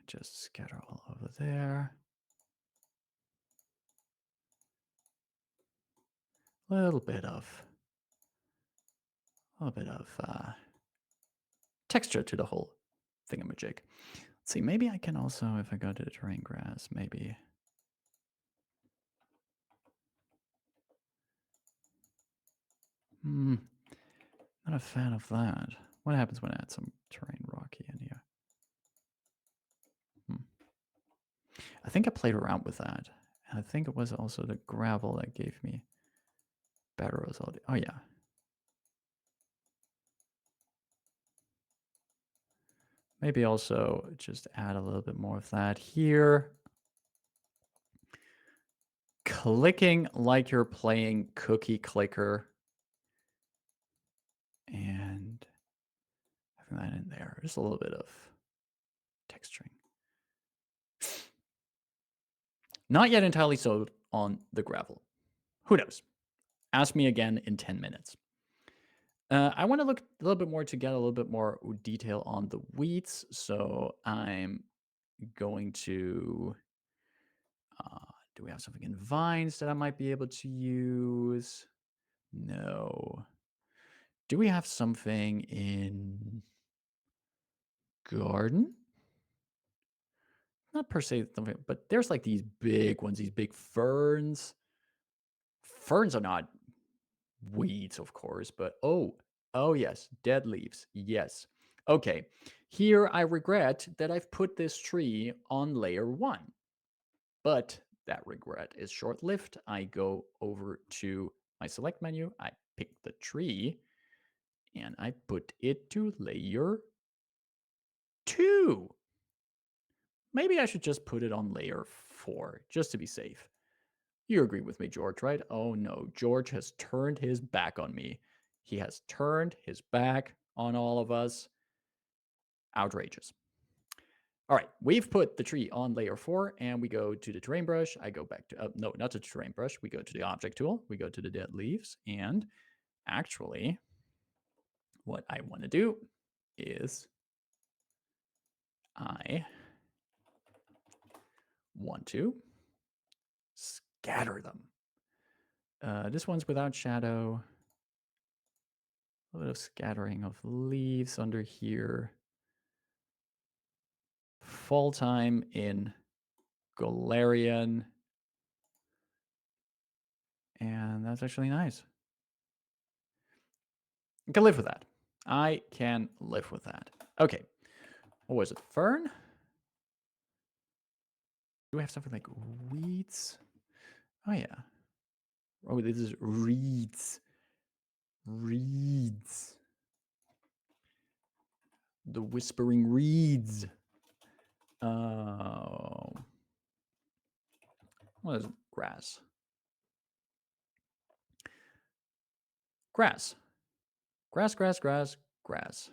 Just scatter all over there. A little bit of texture to the whole thingamajig. Let's see, maybe I can also, if I go to the terrain grass, maybe. Not a fan of that. What happens when I add some terrain rocky in here? I think I played around with that. And I think it was also the gravel that gave me better result. Oh yeah. Maybe also just add a little bit more of that here. Clicking like you're playing Cookie Clicker. And having that in there. Just a little bit of texturing. Not yet entirely sold on the gravel. Who knows? Ask me again in 10 minutes. I want to look a little bit more to get a little bit more detail on the weeds. So I'm going to, do we have something in vines that I might be able to use? No. Do we have something in garden? Not per se, but there's like these big ones, these big ferns. Ferns are not weeds, of course, but oh yes, dead leaves. Yes. Okay. Here I regret that I've put this tree on layer 1. But that regret is short-lived. I go over to my select menu, I pick the tree, and I put it to layer 2. Maybe I should just put it on layer 4, just to be safe. You agree with me, George, right? Oh no, George has turned his back on me. He has turned his back on all of us. Outrageous. All right, we've put the tree on layer 4, and we go to the terrain brush. I go back to, no, not to the terrain brush. We go to the object tool. We go to the dead leaves, and actually, what I want to do is I want to scatter them. This one's without shadow. A little bit of scattering of leaves under here. Fall time in Galarian. And that's actually nice. I can live with that. I can live with that. Okay. What was it? Fern? Do we have something like weeds? Oh, yeah. Oh, this is reeds. Reeds. The whispering reeds. Oh. What is grass? Grass. Grass, grass, grass, grass.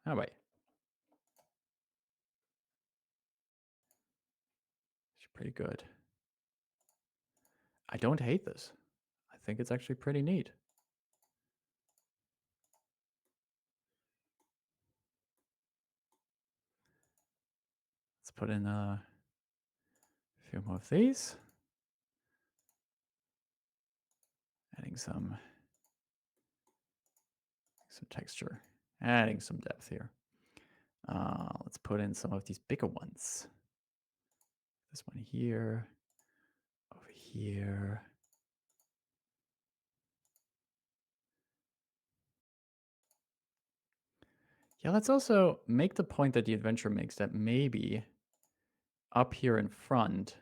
Oh, wait. It's pretty good. I don't hate this. I think it's actually pretty neat. Let's put in a few more of these. Adding some texture. Adding some depth here. Let's put in some of these bigger ones. This one here. Over here. Yeah, let's also make the point that the adventure makes that maybe up here in front,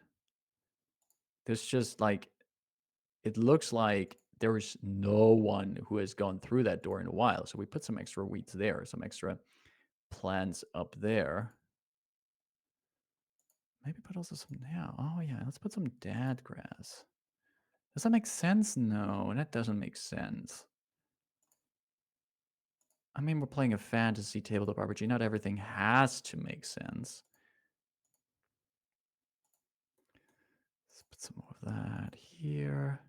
there's just like, it looks like there's no one who has gone through that door in a while. So we put some extra weeds there, some extra plants up there. Maybe put also some, yeah, oh yeah, let's put some dead grass. Does that make sense? No, that doesn't make sense. I mean, we're playing a fantasy tabletop RPG. Not everything has to make sense. Let's put some more of that here.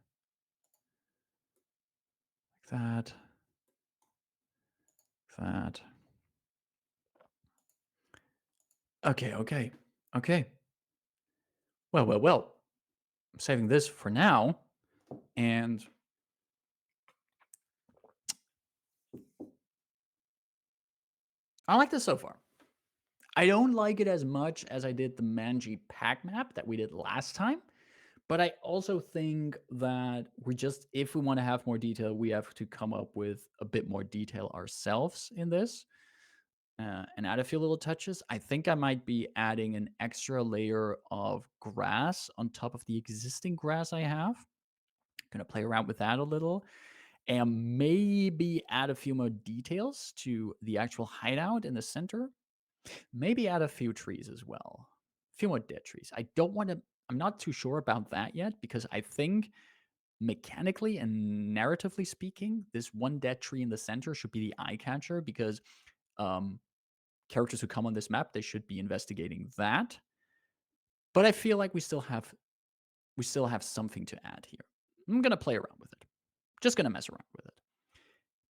Like that. Like that. Okay, okay. Okay. Well. I'm saving this for now. And I like this so far. I don't like it as much as I did the Manji pack map that we did last time. But I also think that if we want to have more detail, we have to come up with a bit more detail ourselves in this and add a few little touches. I think I might be adding an extra layer of grass on top of the existing grass I have. Going to play around with that a little and maybe add a few more details to the actual hideout in the center. Maybe add a few trees as well. A few more dead trees. I'm not too sure about that yet because I think mechanically and narratively speaking, this one dead tree in the center should be the eye catcher because um, characters who come on this map, they should be investigating that. But I feel like we still have something to add here. I'm gonna play around with it. Just gonna mess around with it.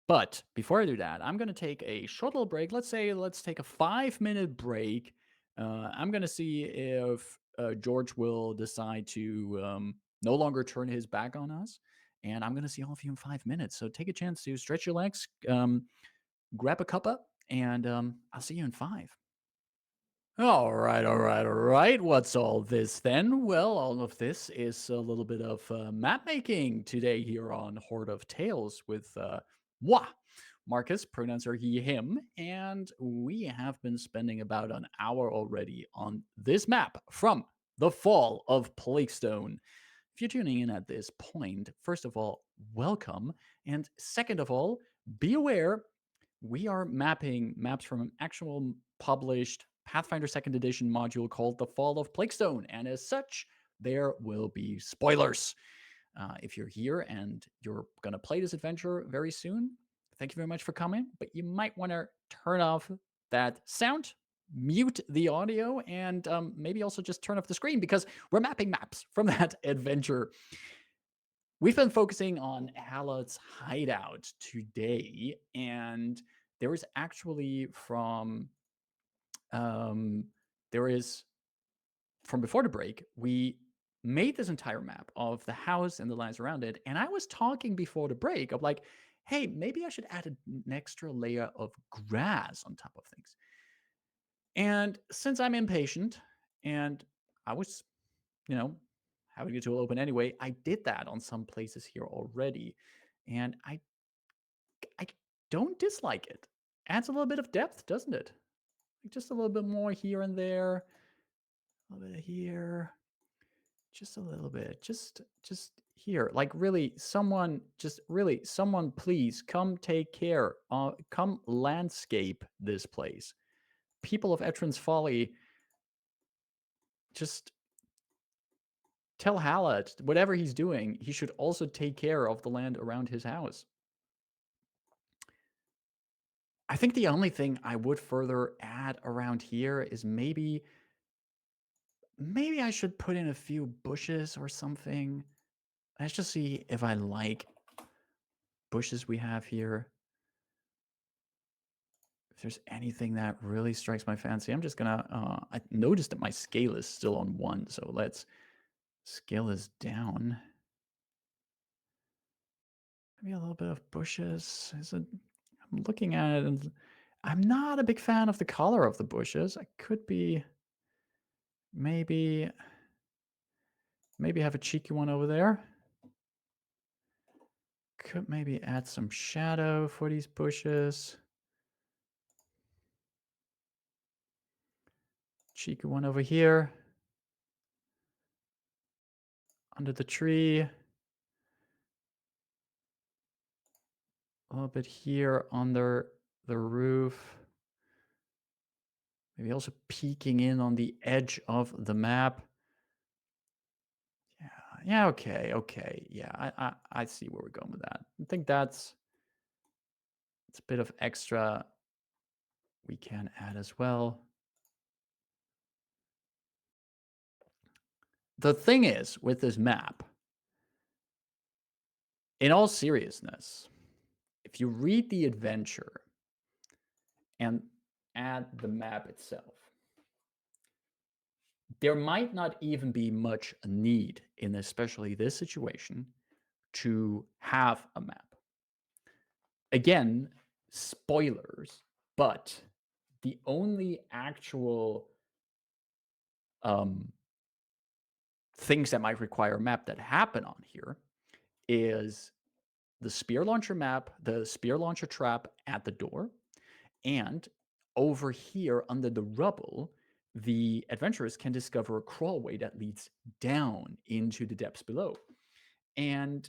But before I do that, I'm gonna take a short little break. Let's take a 5-minute break. I'm gonna see if George will decide to no longer turn his back on us, and I'm gonna see all of you in 5 minutes. So take a chance to stretch your legs, grab a cuppa, and I'll see you in 5. All right. What's all this then? Well, all of this is a little bit of map making today here on Horde of Tales with moi, Markus, pronouns are he, him, and we have been spending about an hour already on this map from the Fall of Plaguestone. If you're tuning in at this point, first of all, welcome, and second of all, be aware we are mapping maps from an actual published Pathfinder 2nd Edition module called The Fall of Plaguestone. And as such, there will be spoilers. If you're here and you're going to play this adventure very soon, thank you very much for coming. But you might want to turn off that sound, mute the audio, and maybe also just turn off the screen because we're mapping maps from that adventure. We've been focusing on Halot's hideout today, and there is actually there is from before the break, we made this entire map of the house and the lands around it. And I was talking before the break of like, hey, maybe I should add an extra layer of grass on top of things. And since I'm impatient and I was, having the tool open anyway, I did that on some places here already. And I don't dislike it. Adds a little bit of depth, doesn't it? Like just a little bit more here and there. A little bit here. Just a little bit. Just here. Like really, someone please come take care. Come landscape this place. People of Etrin's Folly, just tell Hallet, whatever he's doing, he should also take care of the land around his house. I think the only thing I would further add around here is maybe I should put in a few bushes or something. Let's just see if I like bushes we have here. If there's anything that really strikes my fancy, I'm just gonna, I noticed that my scale is still on 1, so let's scale this down. Maybe a little bit of bushes. I'm looking at it and I'm not a big fan of the color of the bushes. I could be maybe have a cheeky one over there. Could maybe add some shadow for these bushes. Cheeky one over here. Under the tree. A little bit here under the roof. Maybe also peeking in on the edge of the map. Yeah, okay. Yeah, I see where we're going with that. I think it's a bit of extra we can add as well. The thing is, with this map, in all seriousness, if you read the adventure and add the map itself, there might not even be much need in especially this situation to have a map. Again, spoilers, but the only actual things that might require a map that happen on here is the spear launcher map, the spear launcher trap at the door, and over here under the rubble, the adventurers can discover a crawlway that leads down into the depths below. And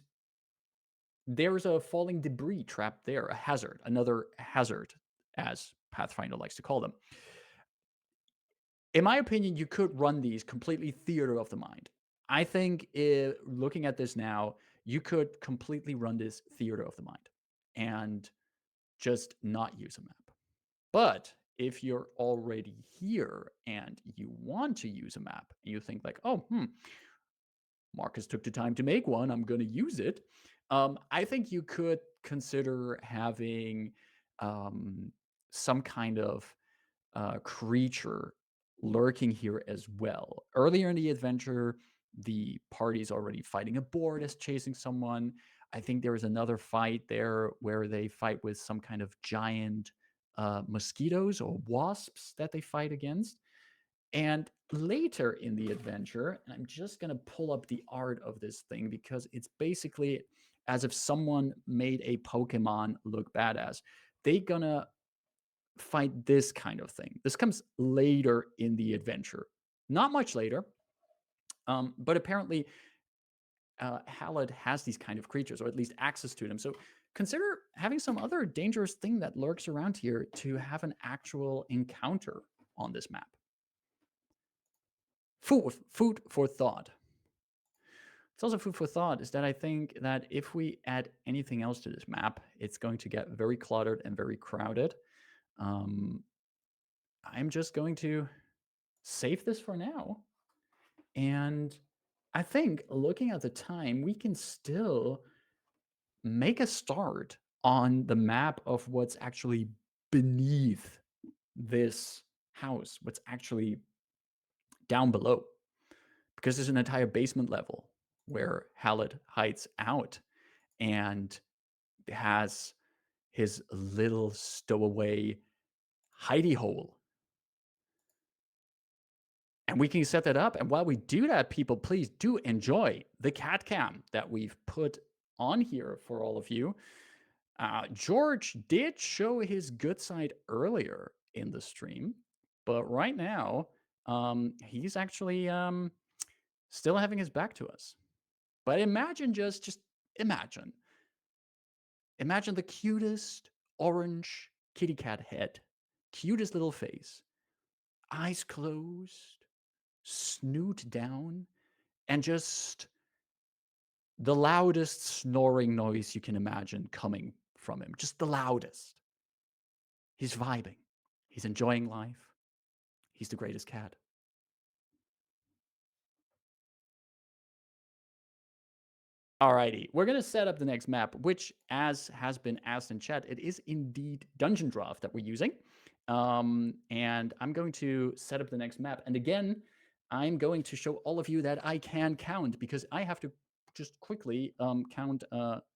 there's a falling debris trap there, a hazard, another hazard, as Pathfinder likes to call them. In my opinion, you could run these completely theater of the mind. I think looking at this now, you could completely run this theater of the mind and just not use a map. But if you're already here and you want to use a map, and you think like, oh, Markus took the time to make one, I'm going to use it. I think you could consider having some kind of creature lurking here as well. Earlier in the adventure, the party's already fighting a boar that's chasing someone. I think there is another fight there where they fight with some kind of giant mosquitoes or wasps that they fight against. And later in the adventure, and I'm just going to pull up the art of this thing because it's basically as if someone made a Pokemon look badass. They're going to fight this kind of thing. This comes later in the adventure, not much later, but apparently Halid has these kind of creatures, or at least access to them. So consider having some other dangerous thing that lurks around here to have an actual encounter on this map. Food for thought. It's also food for thought is that I think that if we add anything else to this map, it's going to get very cluttered and very crowded. I'm just going to save this for now. And I think looking at the time, we can still make a start on the map of what's actually beneath this house, what's actually down below. Because there's an entire basement level where Halid hides out and has his little stowaway hidey hole. And we can set that up. And while we do that, people, please do enjoy the cat cam that we've put on here for all of you. George did show his good side earlier in the stream, but right now, he's actually still having his back to us. But imagine just imagine the cutest orange kitty cat head, cutest little face, eyes closed, snoot down, and just the loudest snoring noise you can imagine coming from him. Just the loudest. He's vibing. He's enjoying life. He's the greatest cat. Alrighty, we're going to set up the next map, which, as has been asked in chat, it is indeed Dungeondraft that we're using. And I'm going to set up the next map. And again, I'm going to show all of you that I can count because I have to just quickly count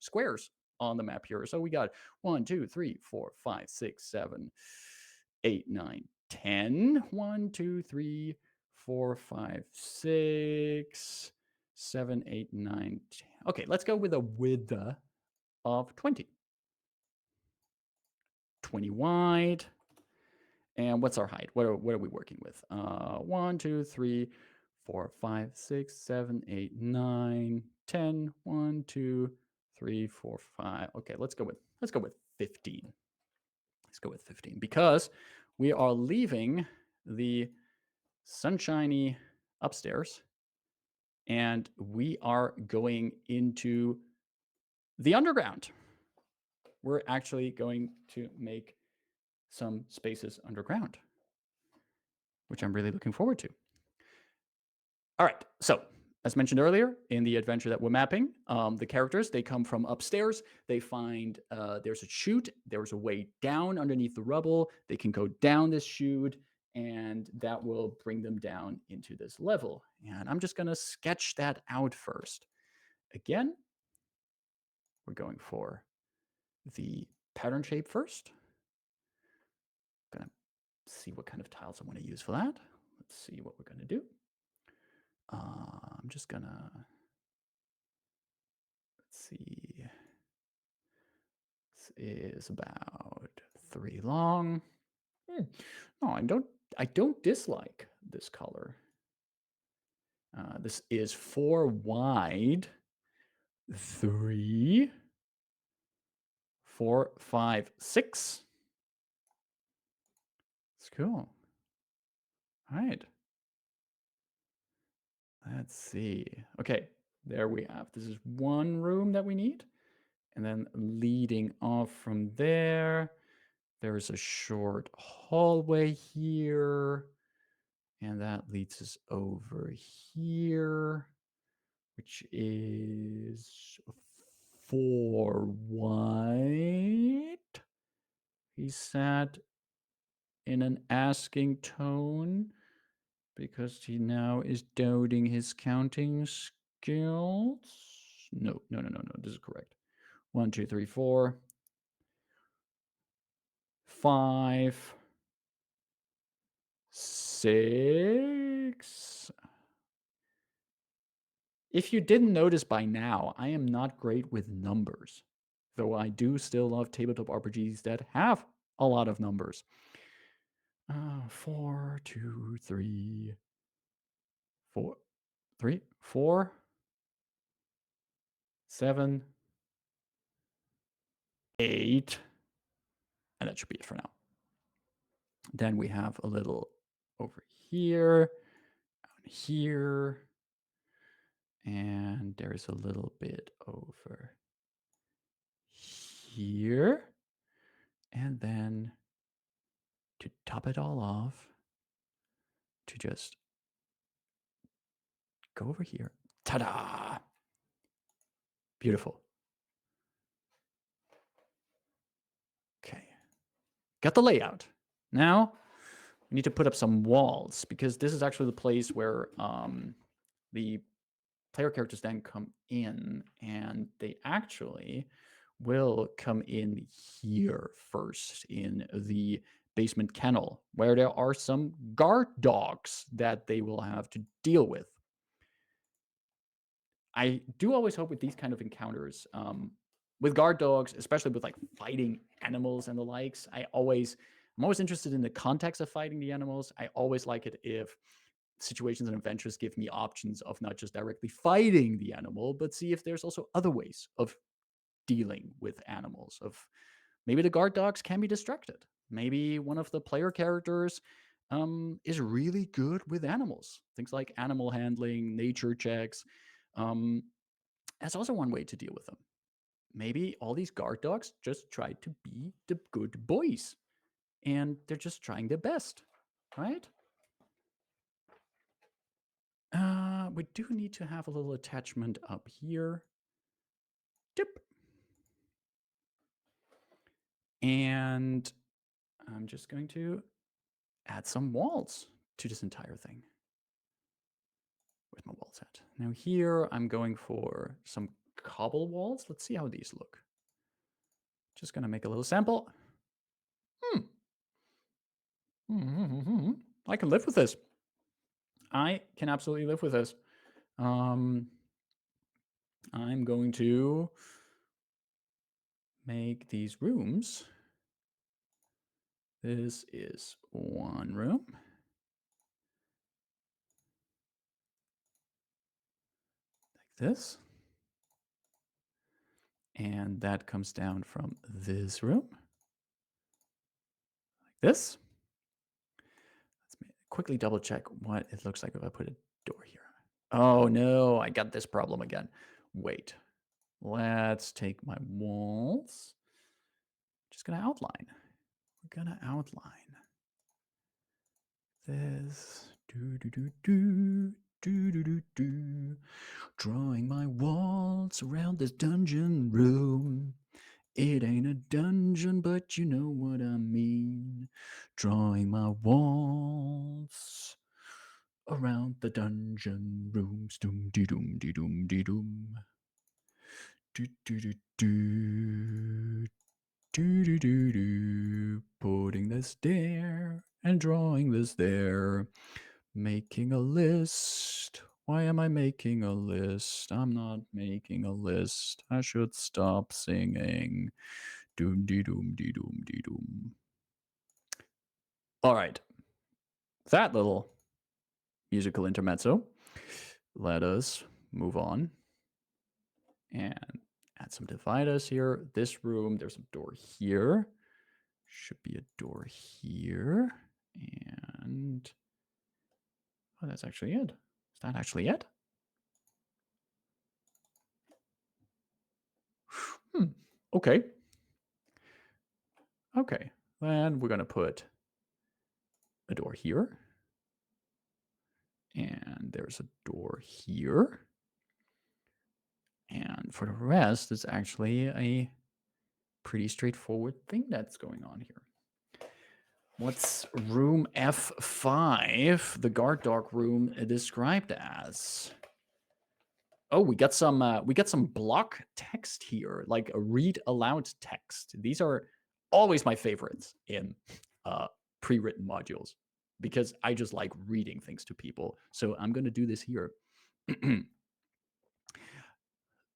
squares on the map here. So we got 1, 2, 3, 4, 5, 6, 7, 8, 9, 10. 1, 2, 3, 4, 5, 6, 7, 8, 9, 10. Okay, let's go with a width of 20. 20 wide. And what's our height? What are we working with? 1, 2, 3, 4, 5, 6, 7, 8, 9, 10. 1, 2, 3, 4, 5. Okay, let's go with 15. Let's go with 15 because we are leaving the sunshiny upstairs, and we are going into the underground. We're actually going to make some spaces underground, which I'm really looking forward to. All right, so as mentioned earlier, in the adventure that we're mapping, the characters, they come from upstairs. They find there's a chute. There's a way down underneath the rubble. They can go down this chute, and that will bring them down into this level. And I'm just going to sketch that out first. Again, we're going for the pattern shape first. Going to see what kind of tiles I want to use for that. Let's see what we're going to do. I'm just going to, let's see. This is about 3 long. No, I don't dislike this color. This is 4 wide, 3, 4, 5, 6. It's cool. All right. Let's see. Okay, there we have. This is one room that we need. And then leading off from there, there's a short hallway here. And that leads us over here, which is 4 wide. He sat in an asking tone because he now is doubting his counting skills. No. This is correct. 1, 2, 3, 4, 5, 6. If you didn't notice by now, I am not great with numbers, though I do still love tabletop RPGs that have a lot of numbers. 4, 2, 3, 4, 3, 4, 7, 8, and that should be it for now. Then we have a little over here, down here, and there's a little bit over here. And then to top it all off, to just go over here. Ta-da! Beautiful. Okay. Got the layout. Now we need to put up some walls because this is actually the place where the player characters then come in, and they actually will come in here first in the basement kennel, where there are some guard dogs that they will have to deal with. I do always hope with these kind of encounters, with guard dogs, especially with like fighting animals and the likes, I'm always interested in the context of fighting the animals. I always like it if situations and adventures give me options of not just directly fighting the animal, but see if there's also other ways of dealing with animals. Of maybe the guard dogs can be distracted. Maybe one of the player characters is really good with animals. Things like animal handling, nature checks. That's also one way to deal with them. Maybe all these guard dogs just try to be the good boys, and they're just trying their best, right? We do need to have a little attachment up here. Dip. And I'm just going to add some walls to this entire thing. Where's my walls at? Now here I'm going for some cobble walls. Let's see how these look. Just going to make a little sample. I can live with this. I can absolutely live with this. I'm going to make these rooms. This is one room. Like this. And that comes down from this room. Like this. quickly double check what it looks like if I put a door here. Oh no, I got this problem again. Wait, let's take my walls. Just gonna outline. We're gonna outline this. Drawing my walls around this dungeon room. It ain't a dungeon, but you know what I mean. Drawing my walls around the dungeon rooms. Doom de doom de doom de doom. Do do do do. Do do do do. Putting this there and drawing this there. Making a list. Why am I making a list? I'm not making a list. I should stop singing. Doom de doom de doom de doom. All right. That little musical intermezzo. Let us move on and add some dividers here. This room, there's a door here. Should be a door here. And oh, that's actually it. Is that actually it? Okay. Okay. Then we're going to put a door here. And there's a door here. And for the rest, it's actually a pretty straightforward thing that's going on here. What's room F5, the guard dog room, described as? Oh, we got some block text here, like a read aloud text. These are always my favorites in pre-written modules because I just like reading things to people. So I'm going to do this here.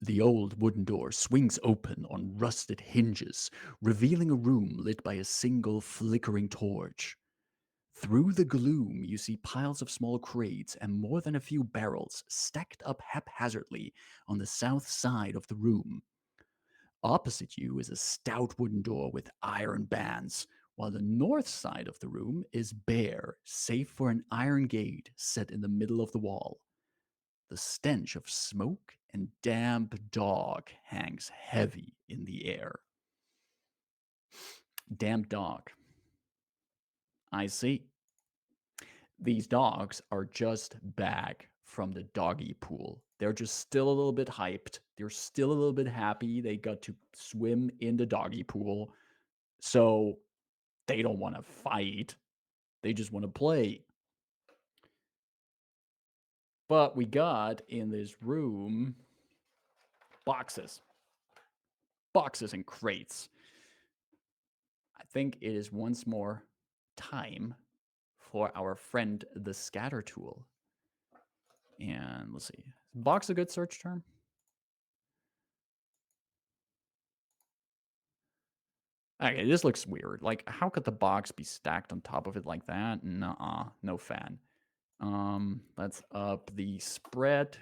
The old wooden door swings open on rusted hinges, revealing a room lit by a single flickering torch. Through the gloom, you see piles of small crates and more than a few barrels stacked up haphazardly on the south side of the room. Opposite you is a stout wooden door with iron bands, while the north side of the room is bare, save for an iron gate set in the middle of the wall. The stench of smoke and damp dog hangs heavy in the air. Damp dog. I see. These dogs are just back from the doggy pool. They're just still a little bit hyped. They're still a little bit happy. They got to swim in the doggy pool. So they don't want to fight. They just want to play. But we got in this room boxes. Boxes and crates. I think it is once more time for our friend the scatter tool. And let's see. Is box a good search term? Okay, this looks weird. Like, how could the box be stacked on top of it like that? Nuh-uh, no fan. Let's up the spread.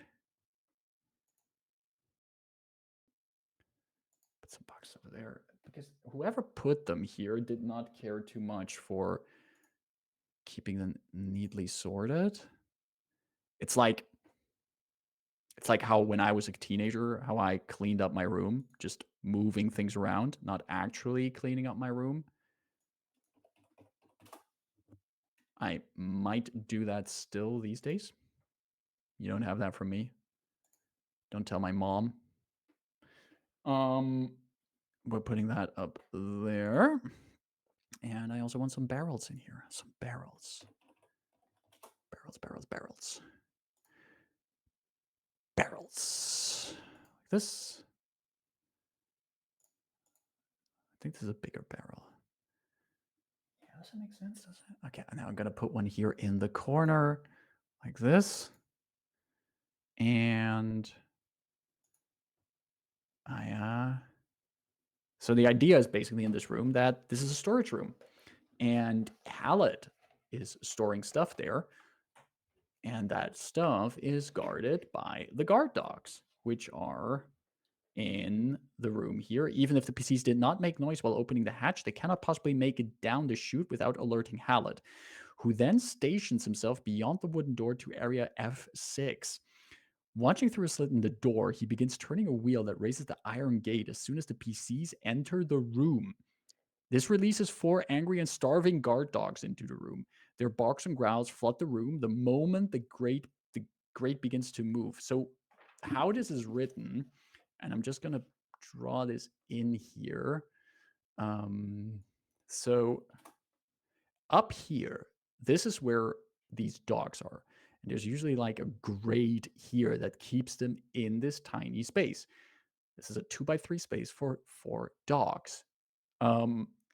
Put some boxes over there. Because whoever put them here did not care too much for keeping them neatly sorted. It's like how when I was a teenager, how I cleaned up my room, just moving things around, not actually cleaning up my room. I might do that still these days. You don't have that from me. Don't tell my mom. We're putting that up there. And I also want some barrels in here. Some barrels. Barrels. Barrels. Like this. I think this is a bigger barrel. Yeah, does that make sense? Does it? Okay, now I'm going to put one here in the corner like this. And so the idea is basically in this room that this is a storage room. And Hallet is storing stuff there. And that stuff is guarded by the guard dogs, which are in the room here. Even if the PCs did not make noise while opening the hatch, they cannot possibly make it down the chute without alerting Hallet. who then stations himself beyond the wooden door to area F6. Watching through a slit in the door, he begins turning a wheel that raises the iron gate as soon as the PCs enter the room. This releases 4 angry and starving guard dogs into the room. Their barks and growls flood the room the moment the grate begins to move. So how this is written, and I'm just going to draw this in here. So up here, this is where these dogs are. And there's usually like a grate here that keeps them in this tiny space. This is a 2x3 space for 4 dogs.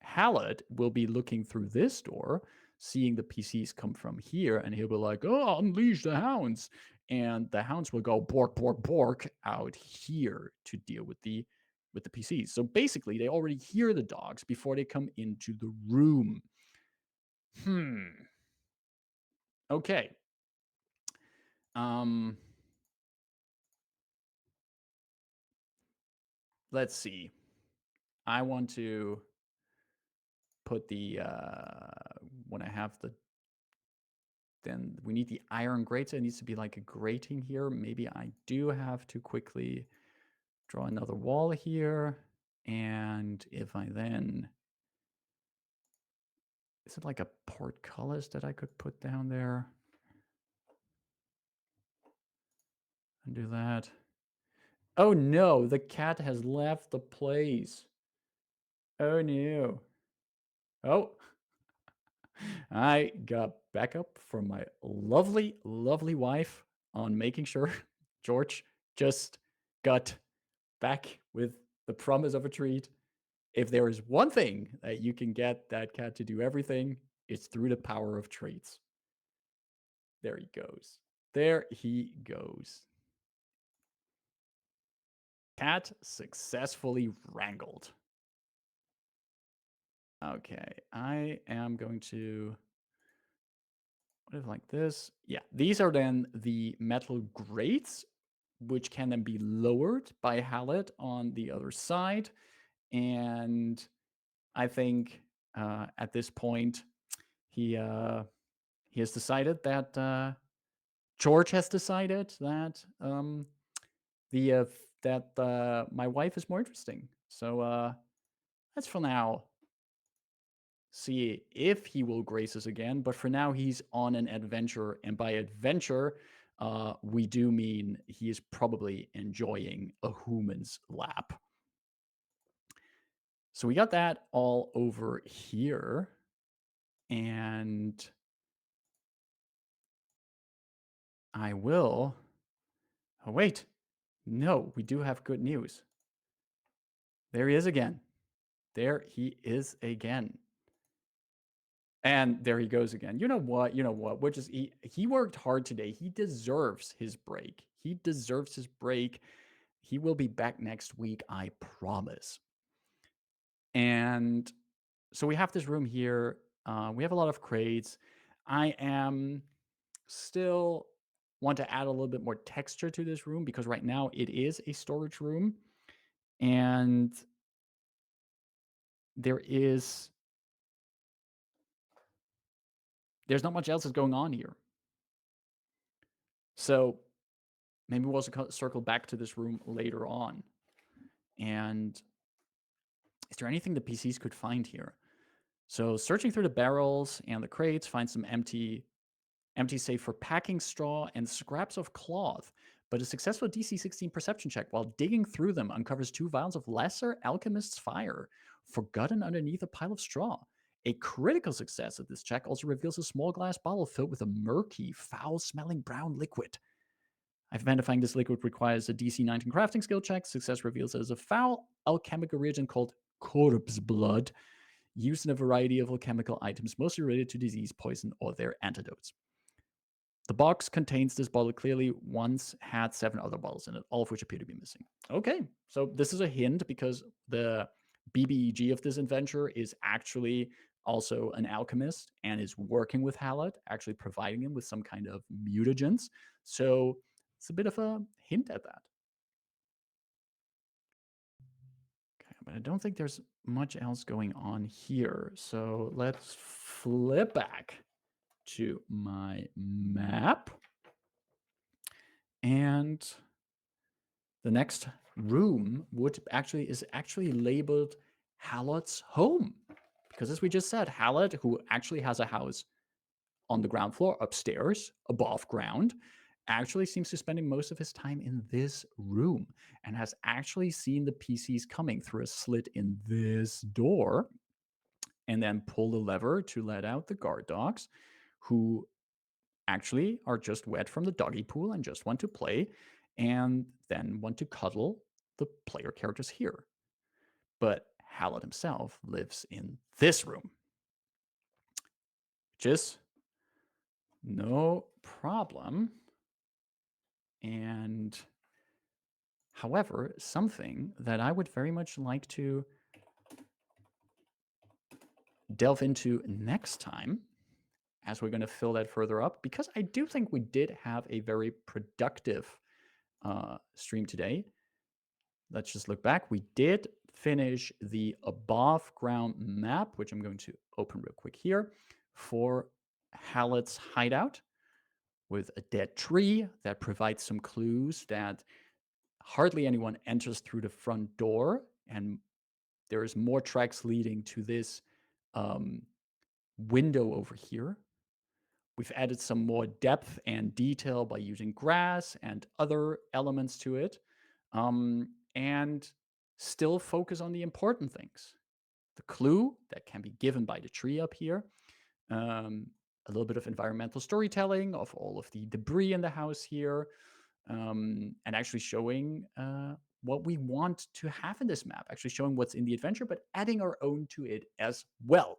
Hallett will be looking through this door, seeing the PCs come from here, and he'll be like, "Oh, unleash the hounds!" And the hounds will go bork, bork, bork out here to deal with the PCs. So basically, they already hear the dogs before they come into the room. Okay. Let's see. I want to put the when I have the, then we need the iron grate. So it needs to be like a grating here. Maybe I do have to quickly draw another wall here. And if I then, is it like a portcullis that I could put down there? And do that. Oh no, the cat has left the place. Oh no. Oh, I got backup from my lovely, lovely wife on making sure George just got back with the promise of a treat. If there is one thing that you can get that cat to do everything, it's through the power of traits. There he goes. There he goes. Cat successfully wrangled. Okay, I am going to, what if like this? Yeah, these are then the metal grates, which can then be lowered by Hallett on the other side. And I think at this point, he has decided that George has decided that my wife is more interesting. So let's for now see if he will grace us again. But for now, he's on an adventure, and by adventure, we do mean he is probably enjoying a human's lap. So we got that all over here, and I will. Oh wait, no, we do have good news. There he is again. There he is again. And there he goes again. You know what? We're just he worked hard today. He deserves his break. He deserves his break. He will be back next week, I promise. And so we have this room here. We have a lot of crates. I am still want to add a little bit more texture to this room because right now it is a storage room. And there's not much else is going on here. So maybe we'll also circle back to this room later on. And is there anything the PCs could find here? So searching through the barrels and the crates, find some empty safe for packing straw and scraps of cloth. But a successful DC 16 perception check while digging through them uncovers 2 vials of lesser alchemist's fire, forgotten underneath a pile of straw. A critical success of this check also reveals a small glass bottle filled with a murky, foul-smelling brown liquid. Identifying this liquid requires a DC 19 crafting skill check. Success reveals it as a foul alchemical reagent called corpse blood, used in a variety of alchemical items, mostly related to disease, poison, or their antidotes. The box contains this bottle clearly once had 7 other bottles in it, all of which appear to be missing. Okay, so this is a hint because the BBEG of this adventure is actually also an alchemist and is working with Hallett, actually providing him with some kind of mutagens. So it's a bit of a hint at that. Okay, but I don't think there's much else going on here. So let's flip back to my map. And the next room is actually labeled Hallett's home. Because as we just said, Hallett, who actually has a house on the ground floor upstairs, above ground, actually seems to be spending most of his time in this room and has actually seen the PCs coming through a slit in this door and then pull the lever to let out the guard dogs, who actually are just wet from the doggy pool and just want to play and then want to cuddle the player characters here. But Hallett himself lives in this room, which is no problem. And however, something that I would very much like to delve into next time, as we're going to fill that further up, because I do think we did have a very productive stream today. Let's just look back. We did finish the above ground map, which I'm going to open real quick here, for Hallett's hideout, with a dead tree that provides some clues that hardly anyone enters through the front door, and there's more tracks leading to this window over here. We've added some more depth and detail by using grass and other elements to it, and still focus on the important things. The clue that can be given by the tree up here, a little bit of environmental storytelling of all of the debris in the house here, and actually showing what we want to have in this map, actually showing what's in the adventure, but adding our own to it as well.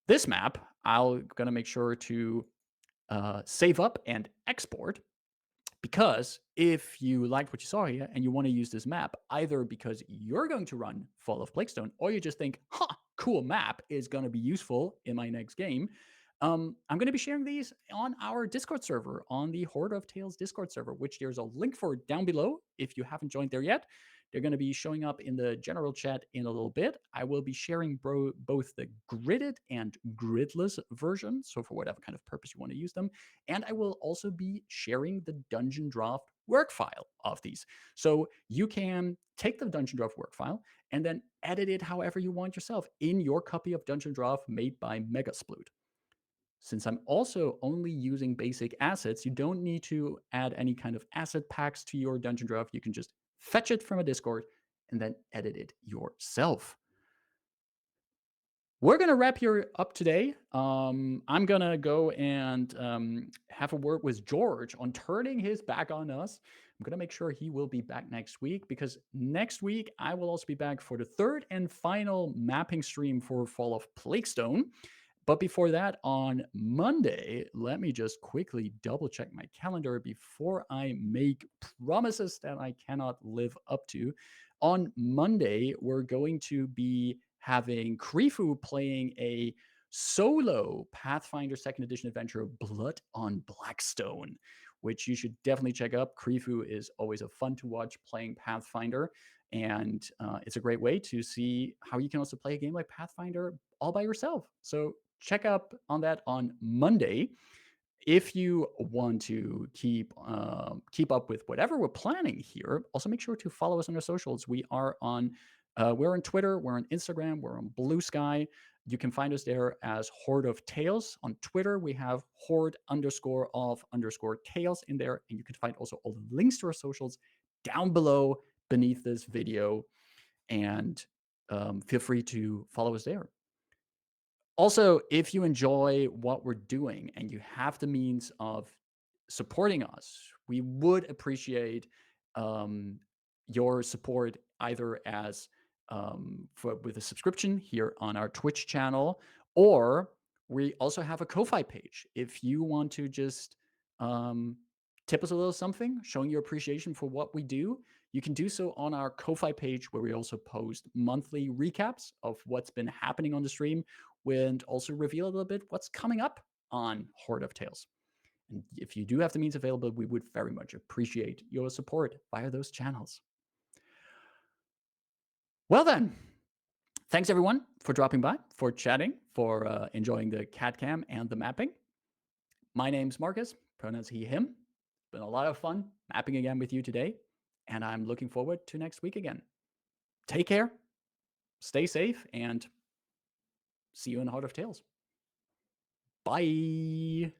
This map, I'm going to make sure to save up and export, because if you liked what you saw here and you want to use this map, either because you're going to run Fall of Plaguestone, or you just think, cool map is going to be useful in my next game, I'm going to be sharing these on our Discord server, on the Horde of Tales Discord server, which there's a link for down below if you haven't joined there yet. They're going to be showing up in the general chat in a little bit. I will be sharing both the gridded and gridless version, so for whatever kind of purpose you want to use them. And I will also be sharing the Dungeondraft work file of these. So you can take the Dungeondraft work file and then edit it however you want yourself in your copy of Dungeondraft made by Megasploot. Since I'm also only using basic assets, you don't need to add any kind of asset packs to your Dungeondraft. You can just fetch it from a Discord and then edit it yourself. We're going to wrap here up today. I'm going to go and have a word with George on turning his back on us. I'm going to make sure he will be back next week, because next week I will also be back for the third and final mapping stream for Fall of Plaguestone. But before that, on Monday, let me just quickly double check my calendar before I make promises that I cannot live up to. On Monday, we're going to be having Krifu playing a solo Pathfinder 2nd Edition adventure, Blood on Blackstone, which you should definitely check out. Krifu is always a fun to watch playing Pathfinder, and it's a great way to see how you can also play a game like Pathfinder all by yourself. So check up on that on Monday. If you want to keep up with whatever we're planning here, also make sure to follow us on our socials. We're on Twitter, we're on Instagram, we're on Blue Sky. You can find us there as Horde of Tales. On Twitter, we have Horde_of_Tales in there, and you can find also all the links to our socials down below beneath this video, and feel free to follow us there. Also, if you enjoy what we're doing and you have the means of supporting us, we would appreciate your support, either as with a subscription here on our Twitch channel, or we also have a Ko-Fi page. If you want to just tip us a little something, showing your appreciation for what we do, you can do so on our Ko-Fi page, where we also post monthly recaps of what's been happening on the stream, and also reveal a little bit what's coming up on Horde of Tales. And if you do have the means available, we would very much appreciate your support via those channels. Well then, Thanks everyone for dropping by, for chatting, for enjoying the cat cam and the mapping. My name's Markus, pronouns he, him. Been a lot of fun mapping again with you today, and I'm looking forward to next week again. Take care, stay safe, and see you in the Heart of Tales. Bye.